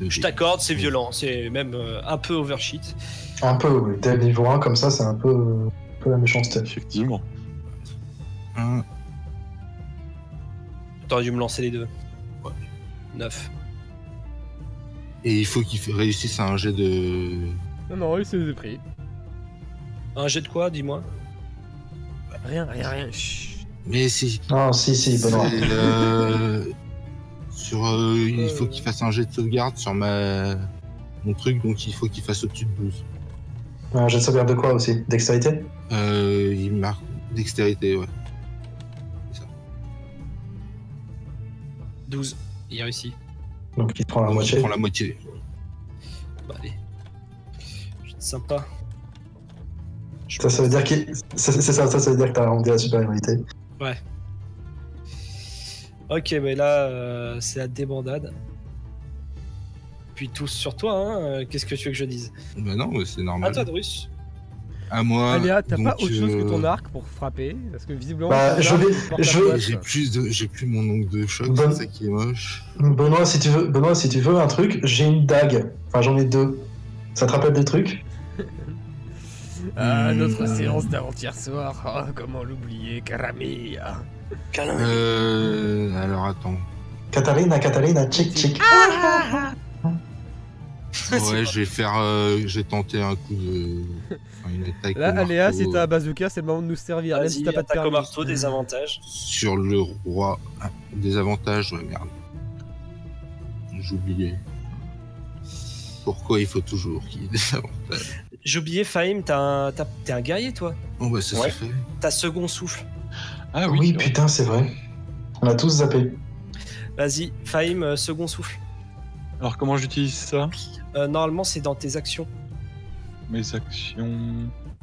Je t'accorde, c'est violent, c'est même un peu overshit. Un peu, oui. Dès le niveau 1, comme ça, c'est un peu la méchanceté. Effectivement. T'aurais dû me lancer les deux. Ouais. 9. Et il faut qu'il réussisse à un jet de. Non, il s'est pris. Un jet de quoi, dis-moi? Rien. Chut. Mais si. Ah, si, Benoît. Il faut qu'il fasse un jet de sauvegarde sur mon truc, donc il faut qu'il fasse au-dessus de 12. Un jet de sauvegarde de quoi aussi? Dextérité? Il marque Dextérité, ouais. 12. Il réussit. Donc il prend la Je moitié. prends la moitié. Bah allez. Je suis sympa. Ça veut dire que ça veut dire que t'as rendu la supériorité. Ouais. Ok, mais là, c'est la débandade. Puis tous sur toi, hein. Qu'est-ce que tu veux que je dise? Bah non, mais c'est normal. À toi, Drus. À moi. Aléa, t'as donc, pas autre chose que ton arc pour frapper? Parce que visiblement, Bah, ton je arc, vais- il porte la je- poisse. J'ai plus mon ongle de choc, Bonne- c'est ça qui est moche. Benoît, si tu veux un truc, j'ai une dague. Enfin, j'en ai 2. Ça te rappelle des trucs? Ah, notre séance d'avant-hier soir. Oh, comment l'oublier, Caramilla. Alors attends. Katarina, tchic, tchic. Ouais, je vais faire. J'ai tenté un coup de. Enfin, une attaque. Là, au Aléa, marteau, si t'as un bazooka, c'est le moment de nous servir. Même si Vas-y, t'as pas de attaque au permis. marteau, des avantages. Sur le roi. Ah, des avantages, ouais, merde. J'oubliais. Pourquoi il faut toujours qu'il y ait des avantages? J'ai oublié, Fahim, t'es un guerrier, toi. Bon, bah, ça Ouais. c'est fait. T'as second souffle. Ah Oui, oui, putain, c'est vrai. On a tous zappé. Vas-y, Fahim, second souffle. Alors comment j'utilise ça? Normalement, c'est dans tes actions. Mes actions...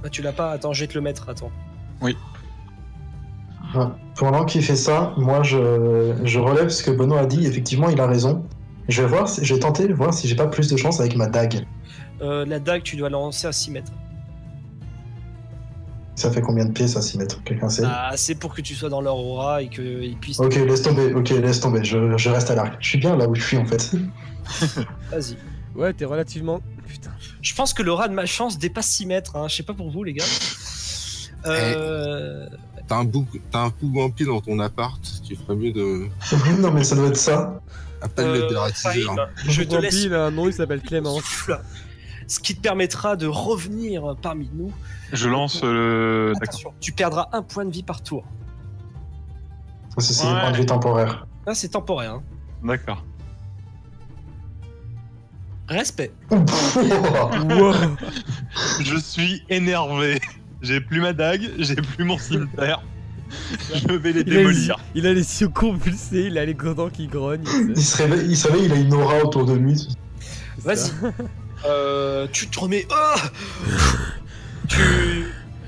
Ah, tu l'as pas? Attends, je vais te le mettre, attends. Ouais. Pendant qu'il fait ça, moi je relève ce que Benoît a dit. Effectivement, il a raison. Je vais tenter de voir si j'ai pas plus de chance avec ma dague. La dague, tu dois la lancer à 6 mètres. Ça fait combien de pieds ça, 6 mètres? Quelqu'un sait? Ah, c'est pour que tu sois dans leur aura et qu'ils puissent... Ok, laisse tomber. Je reste à l'arc. Je suis bien là où je suis en fait. Vas-y. Ouais, t'es relativement. Putain. Je pense que l'aura de ma chance dépasse 6 mètres. Hein. Je sais pas pour vous, les gars. T'as un Pougwampi dans ton appart, tu ferais mieux de. Non mais ça doit être ça. Appelle le dératiseur. Fahim, je te laisse Il a un nom, il s'appelle Clémence. souffle, ce qui te permettra de revenir parmi nous. Je lance le... D'accord. Attention, tu perdras 1 point de vie par tour. Ça, c'est Ouais. des points de vue temporaires. Là, c'est temporaire. Hein. D'accord. Respect. Wow. Je suis énervé. J'ai plus ma dague, j'ai plus mon cimetière. Je vais les démolir. Il a les yeux convulsés, il a les dents qui grognent. Il se réveille, il a une aura autour de lui. C'est Vas-y. ça. Tu te remets.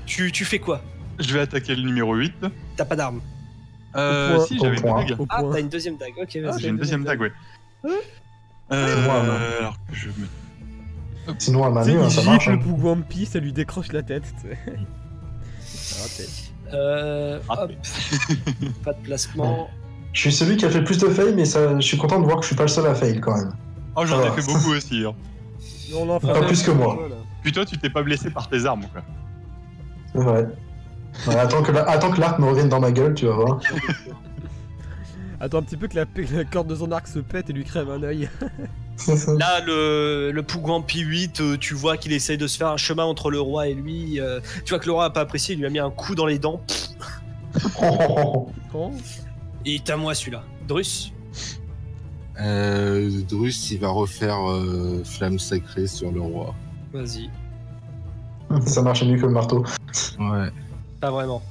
Tu fais quoi? Je vais attaquer le numéro 8. T'as pas d'arme. point. Si, j'avais Au une point. dague. Au Ah, point. t'as une deuxième dague. Ok, Ah, vas-y. J'ai une deuxième dague, ouais. moi, moi. Alors que je me... Sinon, à ma Tu sais, main, il ça marche. gifle le Hein. Pougwampi, ça lui décroche la tête. Tu sais. Raté. Hop. Pas de placement. Je suis celui qui a fait le plus de fail, mais ça, je suis content de voir que je suis pas le seul à fail quand même. Oh, j'en ai Ah. fait beaucoup aussi. Hein. On en Pas plus que moi. Puis toi, tu t'es pas blessé par tes armes, quoi. C'est vrai. Ouais, attends que l'arc me revienne dans ma gueule, tu vas voir. Attends un petit peu que la corde de son arc se pète et lui crève un œil. Là, le Pougwampi 8, tu vois qu'il essaye de se faire un chemin entre le roi et lui. Tu vois que le roi a pas apprécié, il lui a mis un coup dans les dents. Oh. Et il est à moi celui-là. Drus. Drus, il va refaire flamme sacrée sur le roi. Vas-y. Ça marche mieux que le marteau. Ouais. Pas vraiment.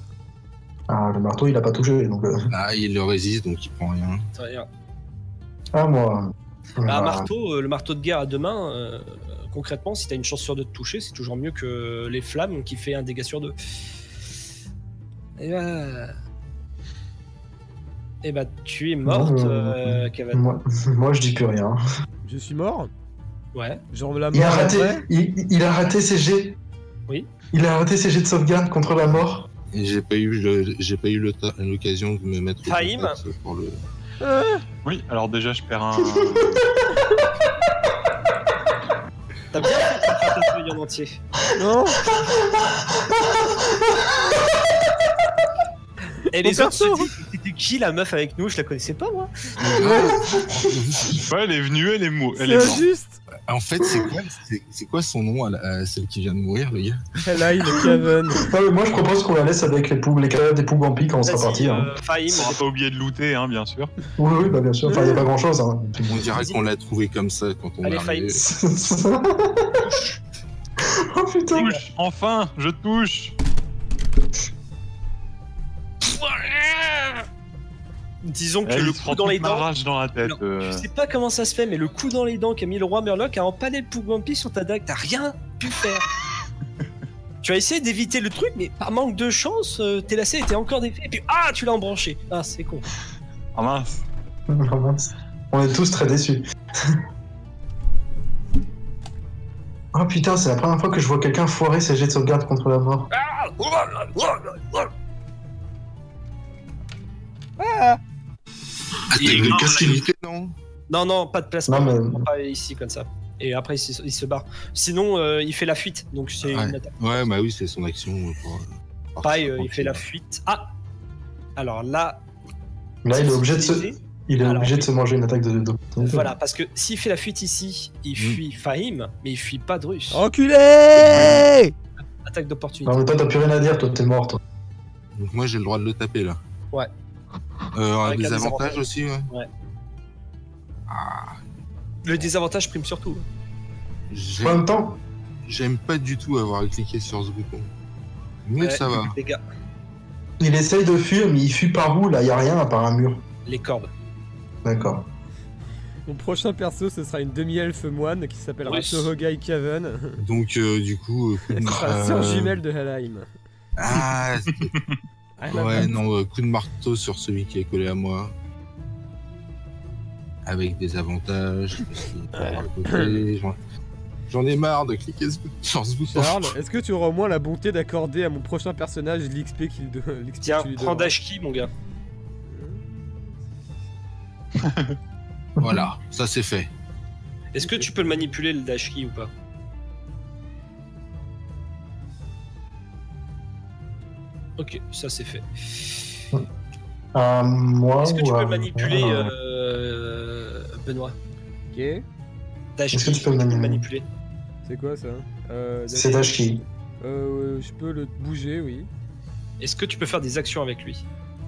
Ah, le marteau, il a pas touché, donc... Ah, il le résiste, donc il prend rien. C'est rien. Ah, moi... Bah, un Ah, marteau, le marteau de guerre à 2 mains, concrètement, si t'as une chance sur 2 de toucher, c'est toujours mieux que les flammes qui fait un dégât sur 2. Et bah, tu es morte, Cavan. moi, je dis plus rien. Je suis mort. Ouais. Genre la Il a mort raté, après. il a raté ses jets. Oui. Il a raté ses jets de sauvegarde contre la mort. Et j'ai pas eu l'occasion de me mettre au Fahim. contact pour le. Oui, alors déjà, je perds un... T'as bien fait de faire ta feuille en entier. Non. Et les Mon autres se perso. disent, c'était qui la meuf avec nous? Je la connaissais pas, moi. Ouais, elle est venue, elle est morte. C'est injuste. En fait, c'est quoi son nom à celle qui vient de mourir, le gars? Kalaï, le Caven. Non, mais moi, je propose qu'on la laisse avec les cadavres des Pougwampi quand on sera Vas-y, parti. Hein. Fahim, On va pas oublier de looter, hein, bien sûr. Oui, bah bien sûr. Enfin, il n'y a pas grand-chose. Hein. On dirait Vas-y. qu'on l'a trouvé comme ça quand on Allez, est arrivé. Oh putain. Touche, enfin, je touche. Disons que Elle le se coup prend dans toute les ma dents. rage dans la tête. Non, je sais pas comment ça se fait, mais le coup dans les dents qu'a mis le roi Murloc a empalé le Pugwampi sur ta dague. T'as rien pu faire. Tu as essayé d'éviter le truc, mais par manque de chance, tes lacets étaient encore défaits. Et puis, tu l'as embranché. Ah, c'est con. Ah mince. Oh, mince. On est tous très déçus. Oh putain, c'est la première fois que je vois quelqu'un foirer ses jets de sauvegarde contre la mort. Attaque de casse-unité, non? Non, pas de placement. Non, mais- Pas ici, comme ça. Et après, il se barre. Sinon, il fait la fuite. Donc, c'est une attaque. Ouais, bah oui, c'est son action. Pour Pareil, il fait la fuite. Ah! Alors là. Là, il est obligé de se, il est Alors, obligé de se manger une attaque de. Voilà, parce que s'il fait la fuite ici, il fuit Fahim, mais il fuit pas Drus. Enculé! Attaque d'opportunité. Non, mais toi, t'as plus rien à dire, toi, t'es mort, toi. Donc moi, j'ai le droit de le taper, là. Ouais. Un Avec un désavantage aussi, ouais. Ouais. Ah, Le désavantage prime surtout. En même temps, j'aime pas du tout avoir cliqué sur ce bouton. Mais Ouais, ça va. Les gars, il essaye de fuir, mais il fuit par où? Là, y a rien à part un mur. les cordes. D'accord. Mon prochain perso, ce sera une demi-elfe moine qui s'appellera Ouais. Sohogai Kaven. Donc, du coup... Elle sera la sœur jumelle de Helheim. Ah, Ah, la ouais, vanne. non, coup de marteau sur celui qui est collé à moi. Avec des avantages. Parce qu'il peut avoir le côté. J'en ai marre de cliquer sur ce bouton. Charles, est-ce que tu auras au moins la bonté d'accorder à mon prochain personnage l'XP qu'il l'XP Tiens, que tu lui prends donneras. Dashki, mon gars. Voilà, ça c'est fait. Est-ce que tu peux le manipuler, le Dashki, ou pas? Ok, ça c'est fait. Moi Est-ce que tu ou peux à- le manipuler, Ah. Benoît? Ok, Dashki, Est-ce que tu peux le manipuler? c'est quoi ça C'est Dashki. Je peux le bouger, oui. Est-ce que tu peux faire des actions avec lui?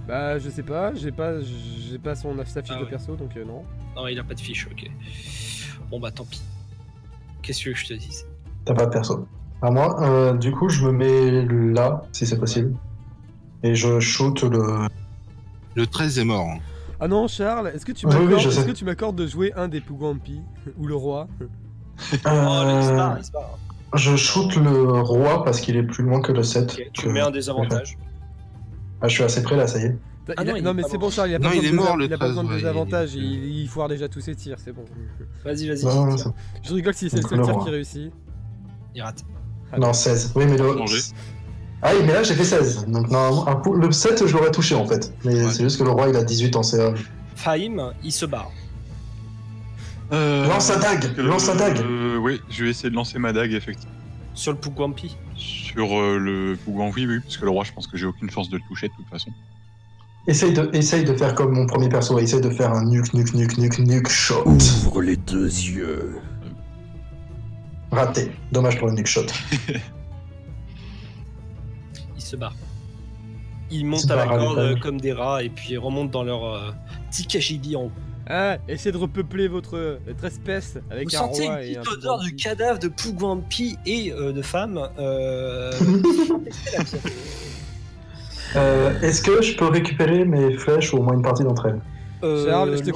Bah, je sais pas, j'ai pas sa fiche Ah de ouais. perso donc non. Non, il a pas de fiche, ok. Bon bah tant pis. Qu'est-ce que tu veux que je te dise? T'as pas de perso. À moi, du coup, je me mets là, si c'est possible. Et je shoot le. Le 13 est mort. Hein. Ah non, Charles, est-ce que tu Oui, oui, m'accordes je sais. est-ce que tu m'accordes de jouer un des Pugwampi ou le roi? Oh, là, il se barre, Euh, il se barre. je shoot le roi parce qu'il est plus loin que le 7. Ok, tu mets un désavantage. Ah, je suis assez près là, ça y est. Ah non, il Non est mais pas c'est bon. bon Charles, il a pas Non, besoin il de est mort, désa- le il a pas besoin de 13, ouais, désavantage, il est- il foire déjà tous ses tirs, c'est bon. Vas-y, vas-y. Non, non, tire. Je rigole si c'est le Donc, seul le tir roi. qui réussit. Il rate. Non, 16. Oui, mais le. Changer. Ah oui, mais là j'ai fait 16. Donc normalement, le 7, je l'aurais touché en fait. Mais Ouais. c'est juste que le roi il a 18 en CA. Fahim, il se barre. Lance sa dague, lance sa dague. Oui, je vais essayer de lancer ma dague, effectivement. Sur le Pugwampi. Sur le Pugwan, oui, parce que le roi, je pense que j'ai aucune chance de le toucher de toute façon. Essaye de faire comme mon premier perso. Essaye de faire un nuke shot. Ouvre les deux yeux. Raté. Dommage pour le nuke shot. Il se barre. Ils montent Se à la barre à corde l'étage. comme des rats et puis remontent dans leur petit cagibi en haut. Ah, essayez de repeupler votre espèce avec Vous un sentez roi une et un petite odeur du Pugwampi. cadavre de Pugwampi et de femme. Est-ce que je peux récupérer mes flèches ou au moins une partie d'entre elles? Charles, je te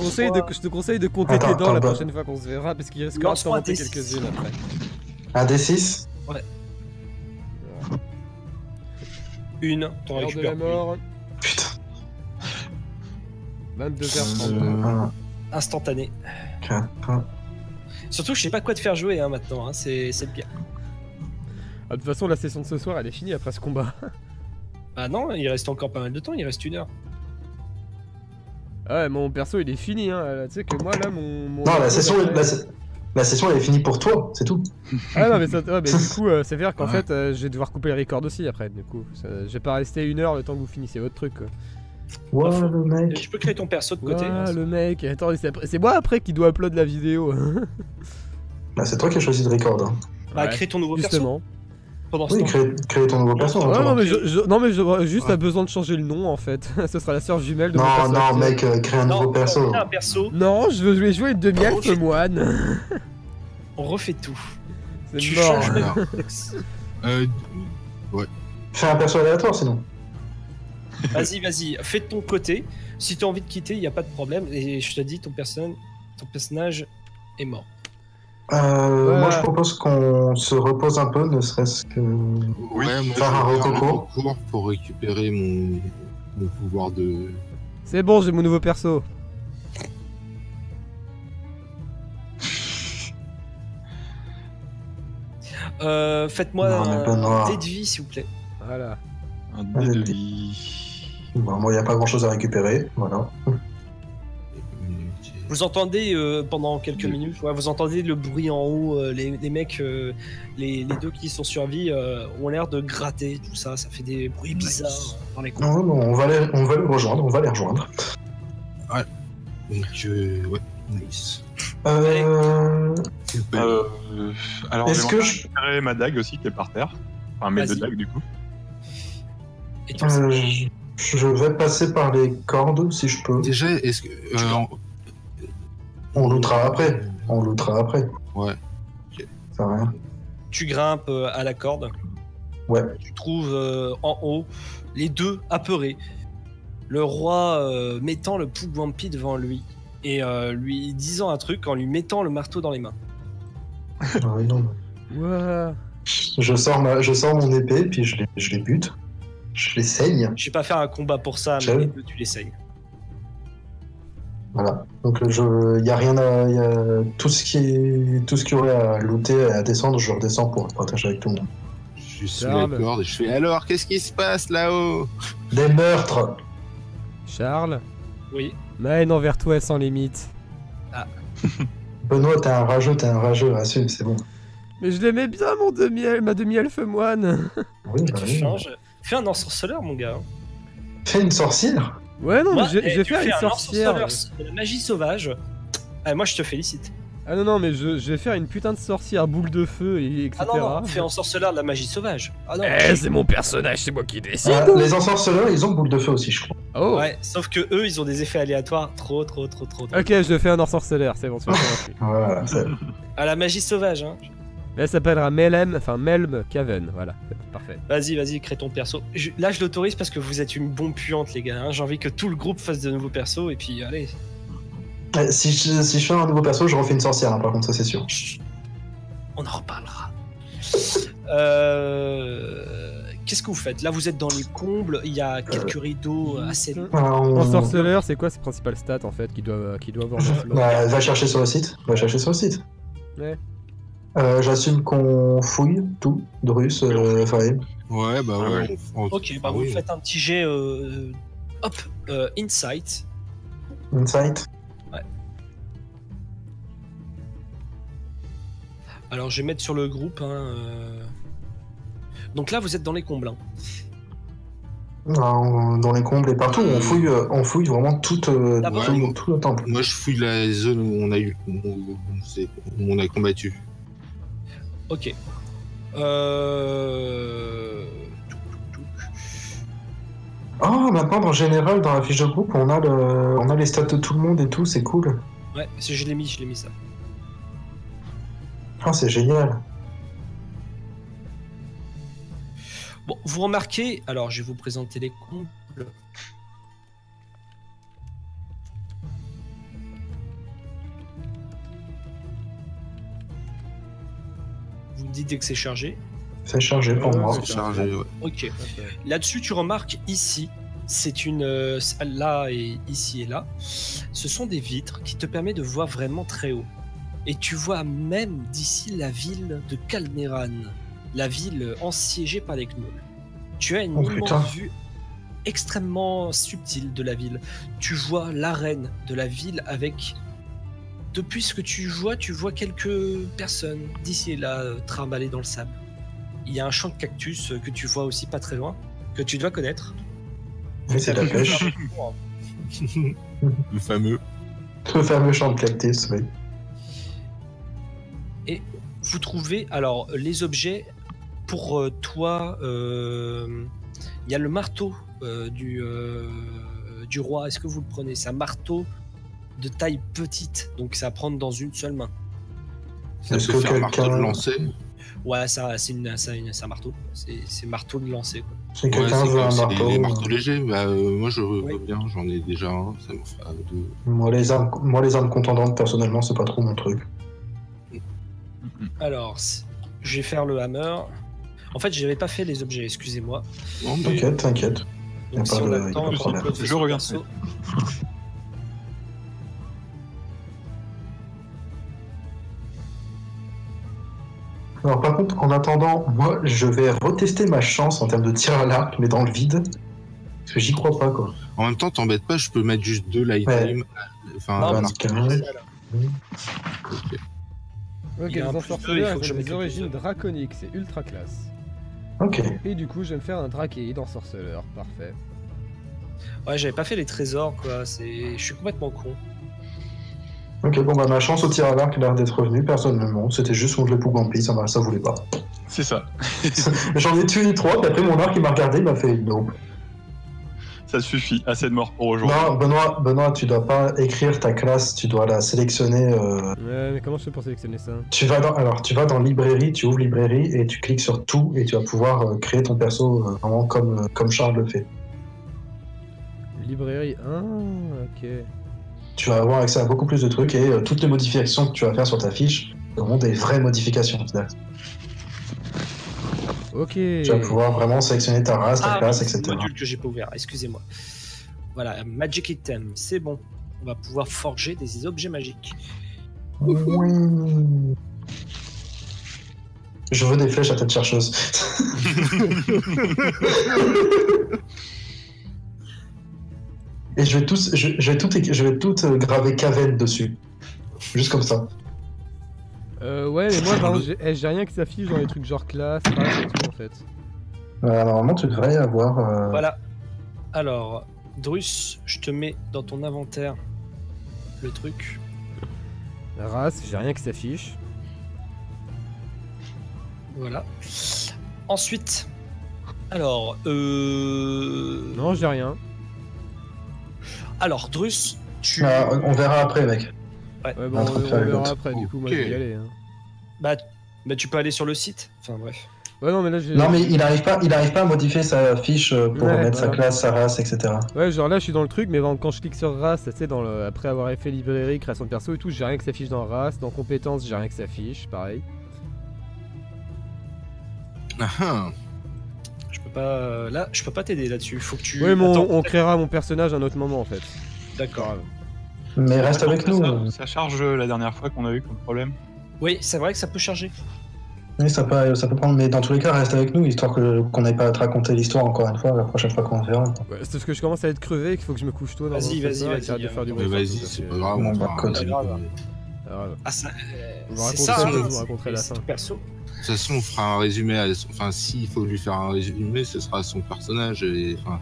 conseille de compter Attends, tes dents la attends, prochaine fois qu'on se verra parce qu'il risque de Lance-moi t'en un monter D6. quelques-unes après. Un D6? Une, t'en Heure de récupères la mort, Putain. 22h30. 1, instantané. 4. Surtout, je sais pas quoi te faire jouer hein, maintenant, hein, c'est le pire. Ah, de toute façon, la session de ce soir elle est finie après ce combat. Bah non, il reste encore pas mal de temps, il reste 1 heure. Ah ouais, mon perso il est fini, hein. Tu sais que moi là, mon Non, la session elle est finie pour toi, c'est tout. Ah non, mais, ça, ouais, mais du coup, c'est vrai qu'en Ouais. fait, je vais devoir couper le record aussi après, du coup. Je vais pas rester 1 heure le temps que vous finissez votre truc, quoi. Ouais, le mec. Tu peux créer ton perso de côté. Ouais, hein, le mec, attends, c'est moi après qui dois upload la vidéo. Bah, c'est toi qui as choisi de record. Hein. Bah, Ouais, crée ton nouveau justement. perso pendant ce Oui, temps. créer ton nouveau perso. hein, Ouais, toi. non, mais juste Ouais. a besoin de changer le nom en fait. Ce sera la sœur jumelle de mon Non, perso non, actuel. mec, crée un nouveau perso. crée un perso, Non, je veux jouer une demi-elfe Refais- moine. on refait tout. C'est Tu mort. changes Alors. même. Euh, Fais un perso aléatoire sinon. Vas-y, fais de ton côté. Si tu as envie de quitter, il n'y a pas de problème. Et je te dis, ton personnage est mort. Moi, je propose qu'on se repose un peu, ne serait-ce que Ouais, moi, faire un je vais faire recours. pour récupérer mon pouvoir de... C'est bon, j'ai mon nouveau perso. Faites-moi Non, mais Benoît. un dé de vie, s'il vous plaît. Voilà. Un dé de vie. Bon, moi, il n'y a pas grand-chose à récupérer, voilà. Vous entendez pendant quelques minutes, vous entendez le bruit en haut, les mecs, les deux qui sont survis ont l'air de gratter, tout ça, ça fait des bruits bizarres dans les coins. Non, on va les rejoindre, on va les rejoindre. Ouais. Donc, ouais, nice. Alors, Est-ce que je récupérer ma dague aussi qui est par terre. Enfin, mes deux dagues du coup. Et toi, je vais passer par les cordes, si je peux. Déjà, est-ce que... On lootera après. Ouais. Ça va rien. tu grimpes à la corde. Ouais. Tu trouves en haut les deux apeurés. Le roi mettant le Pugwampi devant lui et lui disant un truc en lui mettant le marteau dans les mains. Oui, non. Ouah. Je sors mon épée, puis je les bute. Je les saigne. Je vais pas faire un combat pour ça, mais les deux, tu les saignes. Voilà. Donc y a rien à, tout ce qui aurait à looter et à descendre, je redescends pour partager avec tout le monde. Je suis sous la corde et je fais alors, qu'est-ce qui se passe là-haut? Des meurtres. Charles, Oui. ma haine envers toi est sans limite. Benoît, t'es un rageux, assume, c'est bon. Mais je l'aimais bien ma demi-elfe moine. Oui, Tu bah oui. changes. Fais un ensorceleur, mon gars. Fais une sorcière. Ouais, non, Moi, mais je vais tu faire fais une un sorcière. ensorceleur de la magie sauvage. Moi, je te félicite. Ah non, mais je vais faire une putain de sorcière boule de feu, et etc. Ah non, fais ensorceleur de la magie sauvage. Ah non. C'est mon personnage, c'est moi qui décide. Les ensorceleurs, ils ont boule de feu aussi, je crois. Oh. Ouais, sauf que eux, ils ont des effets aléatoires trop. Ok, je fais un ensorceleur, c'est bon, tu m'as convaincu. Voilà, À la magie sauvage, hein. Elle s'appellera Melm Caven, voilà, c'est parfait. Vas-y, crée ton perso. Là, je l'autorise parce que vous êtes une bombe puante, les gars. Hein. J'ai envie que tout le groupe fasse de nouveaux persos et puis allez. Si je fais un nouveau perso, je refais une sorcière, hein, par contre, ça c'est sûr. Chut. On en reparlera. Qu'est-ce que vous faites? Là, vous êtes dans les combles. Il y a quelques rideaux assez. Ensorceleur, c'est quoi ses principales stats en fait qui doivent avoir dans le Bah, va chercher sur le site. Ouais. J'assume qu'on fouille tout, Drus, Farid. Ouais, bah ouais. Ok, bah vous faites un petit jet. Insight. Insight. Ouais. Alors, je vais mettre sur le groupe. Hein, Donc là, vous êtes dans les combles. Hein. Dans les combles et partout, on fouille vraiment tout le temple. Moi, je fouille la zone où on a combattu. Ok. Maintenant, en général, dans la fiche de groupe, on a les stats de tout le monde et tout, c'est cool. Ouais, je l'ai mis ça. C'est génial. Bon, vous remarquez, alors je vais vous présenter les combles. Vous me dites dès que c'est chargé. C'est chargé pour moi. C'est chargé, ouais. Ok. Là-dessus, tu remarques ici, c'est une... là et ici et là, ce sont des vitres qui te permettent de voir vraiment très haut. Et tu vois même d'ici la ville de Calneran, la ville assiégée par les gnolls. Tu as une immense vue extrêmement subtile de la ville. Tu vois l'arène de la ville avec... Depuis ce que tu vois quelques personnes d'ici et là trimballées dans le sable. Il y a un champ de cactus que tu vois aussi pas très loin, que tu dois connaître. Oui, c'est la pêche. Le fameux champ de cactus, oui. Et vous trouvez, alors, les objets, pour toi, il y a le marteau du roi. Est-ce que vous le prenez? C'est un marteau de taille petite, donc c'est à prendre dans une seule main. Est-ce que faire un marteau de lancer? Ouais, c'est un marteau. C'est marteau de lancer, quoi. Si quelqu'un veut un c'est marteau. des marteaux légers, bah, moi je veux bien, j'en ai déjà un, ça me fera 2. Moi, les armes contendantes, personnellement, c'est pas trop mon truc. Alors, je vais faire le hammer. En fait, j'avais pas fait les objets, excusez-moi. Non, mais T'inquiète, t'inquiète. Y a Donc, si pas on de- a y a le pas temps, de problème. Je reviens. Alors, par contre, en attendant, moi, je vais retester ma chance en termes de tir à l'arc, mais dans le vide. Parce que j'y crois pas, quoi. en même temps, t'embête pas, je peux mettre juste 2 light Ouais. beam. Enfin, Non, bah, un dans arc. ce cas-là, Ok. Ok, Il y a un les plus deux, il ensorceleurs, faut que ils je ont mette des le origines plus deux. draconiques, c'est ultra classe. Ok. Et du coup, je vais me faire un drachéide ensorceleur, parfait. Ouais, j'avais pas fait les trésors, quoi. Je suis complètement con. Ok, bon, bah, ma chance au tir à l'arc a l'air d'être revenue, personnellement. C'était juste contre le Pougampi, ça voulait pas. C'est ça. J'en ai tué 3, puis après, mon arc, il m'a regardé, il m'a fait non. Ça suffit. Assez de morts pour aujourd'hui. Non, Benoît, tu dois pas écrire ta classe, tu dois la sélectionner. Ouais, mais comment je fais pour sélectionner ça? Tu vas dans librairie, tu ouvres librairie et tu cliques sur tout et tu vas pouvoir créer ton perso vraiment comme Charles le fait. Librairie 1, ok. Tu vas avoir accès à beaucoup plus de trucs et toutes les modifications que tu vas faire sur ta fiche seront des vraies modifications. C'est-à-dire Ok. que tu vas pouvoir vraiment sélectionner ta race, ta classe, c'est etc. le module que j'ai pas ouvert, excusez-moi. Voilà, Magic Item, c'est bon. On va pouvoir forger des objets magiques. Oui. Je veux des flèches à tête chercheuse. Et je vais tout graver Caven dessus. Juste comme ça. Ouais, mais moi, par exemple, j'ai rien qui s'affiche dans les trucs genre classe, race et tout en fait. Normalement, tu devrais avoir. Voilà. Alors, Drus, je te mets dans ton inventaire le truc. Race, j'ai rien qui s'affiche. Voilà. Ensuite, alors, Non, j'ai rien. alors Drus, tu, On verra après, mec. Ouais, bon, Un on truc verra rigolote. après, du coup, moi je vais y aller. Hein. bah, tu peux aller sur le site. Enfin bref. Ouais, non, mais là, j'ai. Non, mais il arrive pas à modifier sa fiche pour Ouais, mettre sa voilà. classe, sa race, etc. Ouais, genre là, je suis dans le truc, mais quand je clique sur race, tu sais, après avoir fait librairie, création de perso et tout, j'ai rien qui s'affiche dans race. Dans compétences, j'ai rien qui s'affiche, pareil. Ah, ah. Je peux pas, là, je peux pas t'aider là-dessus. Faut que tu. Ouais, mais Attends, on créera mon personnage à un autre moment en fait. D'accord. Mais reste avec nous. Ça charge la dernière fois qu'on a eu comme problème. Oui, c'est vrai que ça peut charger. Oui, ça peut prendre, mais dans tous les cas, reste avec nous, histoire qu'on n'ait pas à te raconter l'histoire encore une fois, la prochaine fois qu'on le verra. Ouais, c'est parce que je commence à être crevé et qu'il faut que je me couche tôt. Dans Vas-y, mon vas-y, serveur et vas-y, que j'arrête de faire du Mais bruit. vas-y, c'est pas grave. Bon, on bah, fera code. un- Alors, Ah, ça, vous c'est racontez ça. ça, je hein, vous raconterai la c'est fin. ton perso. De toute façon, on fera un résumé. Enfin, s'il faut lui faire un résumé, ce sera son personnage. Et, enfin,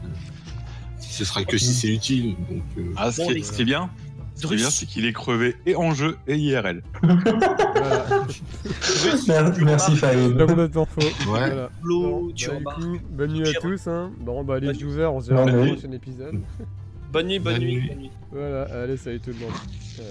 ce sera que si c'est utile. Donc, Ah, Bon, les- ce qui est bien, c'est qu'il est crevé et en jeu et IRL. Voilà. Merci, Faïd. C'est pas complètement faux. Ouais. Voilà. Flo, Bon, tu bah, du remarques. coup, bonne nuit à Tu tous. Hein. Bon, bah, les Bonne- viewers, on se verra Bonne dans le nuit. prochain épisode. Bonne nuit, bonne Bonne nuit. nuit. Bonne nuit. Voilà, allez, salut tout le monde. Voilà.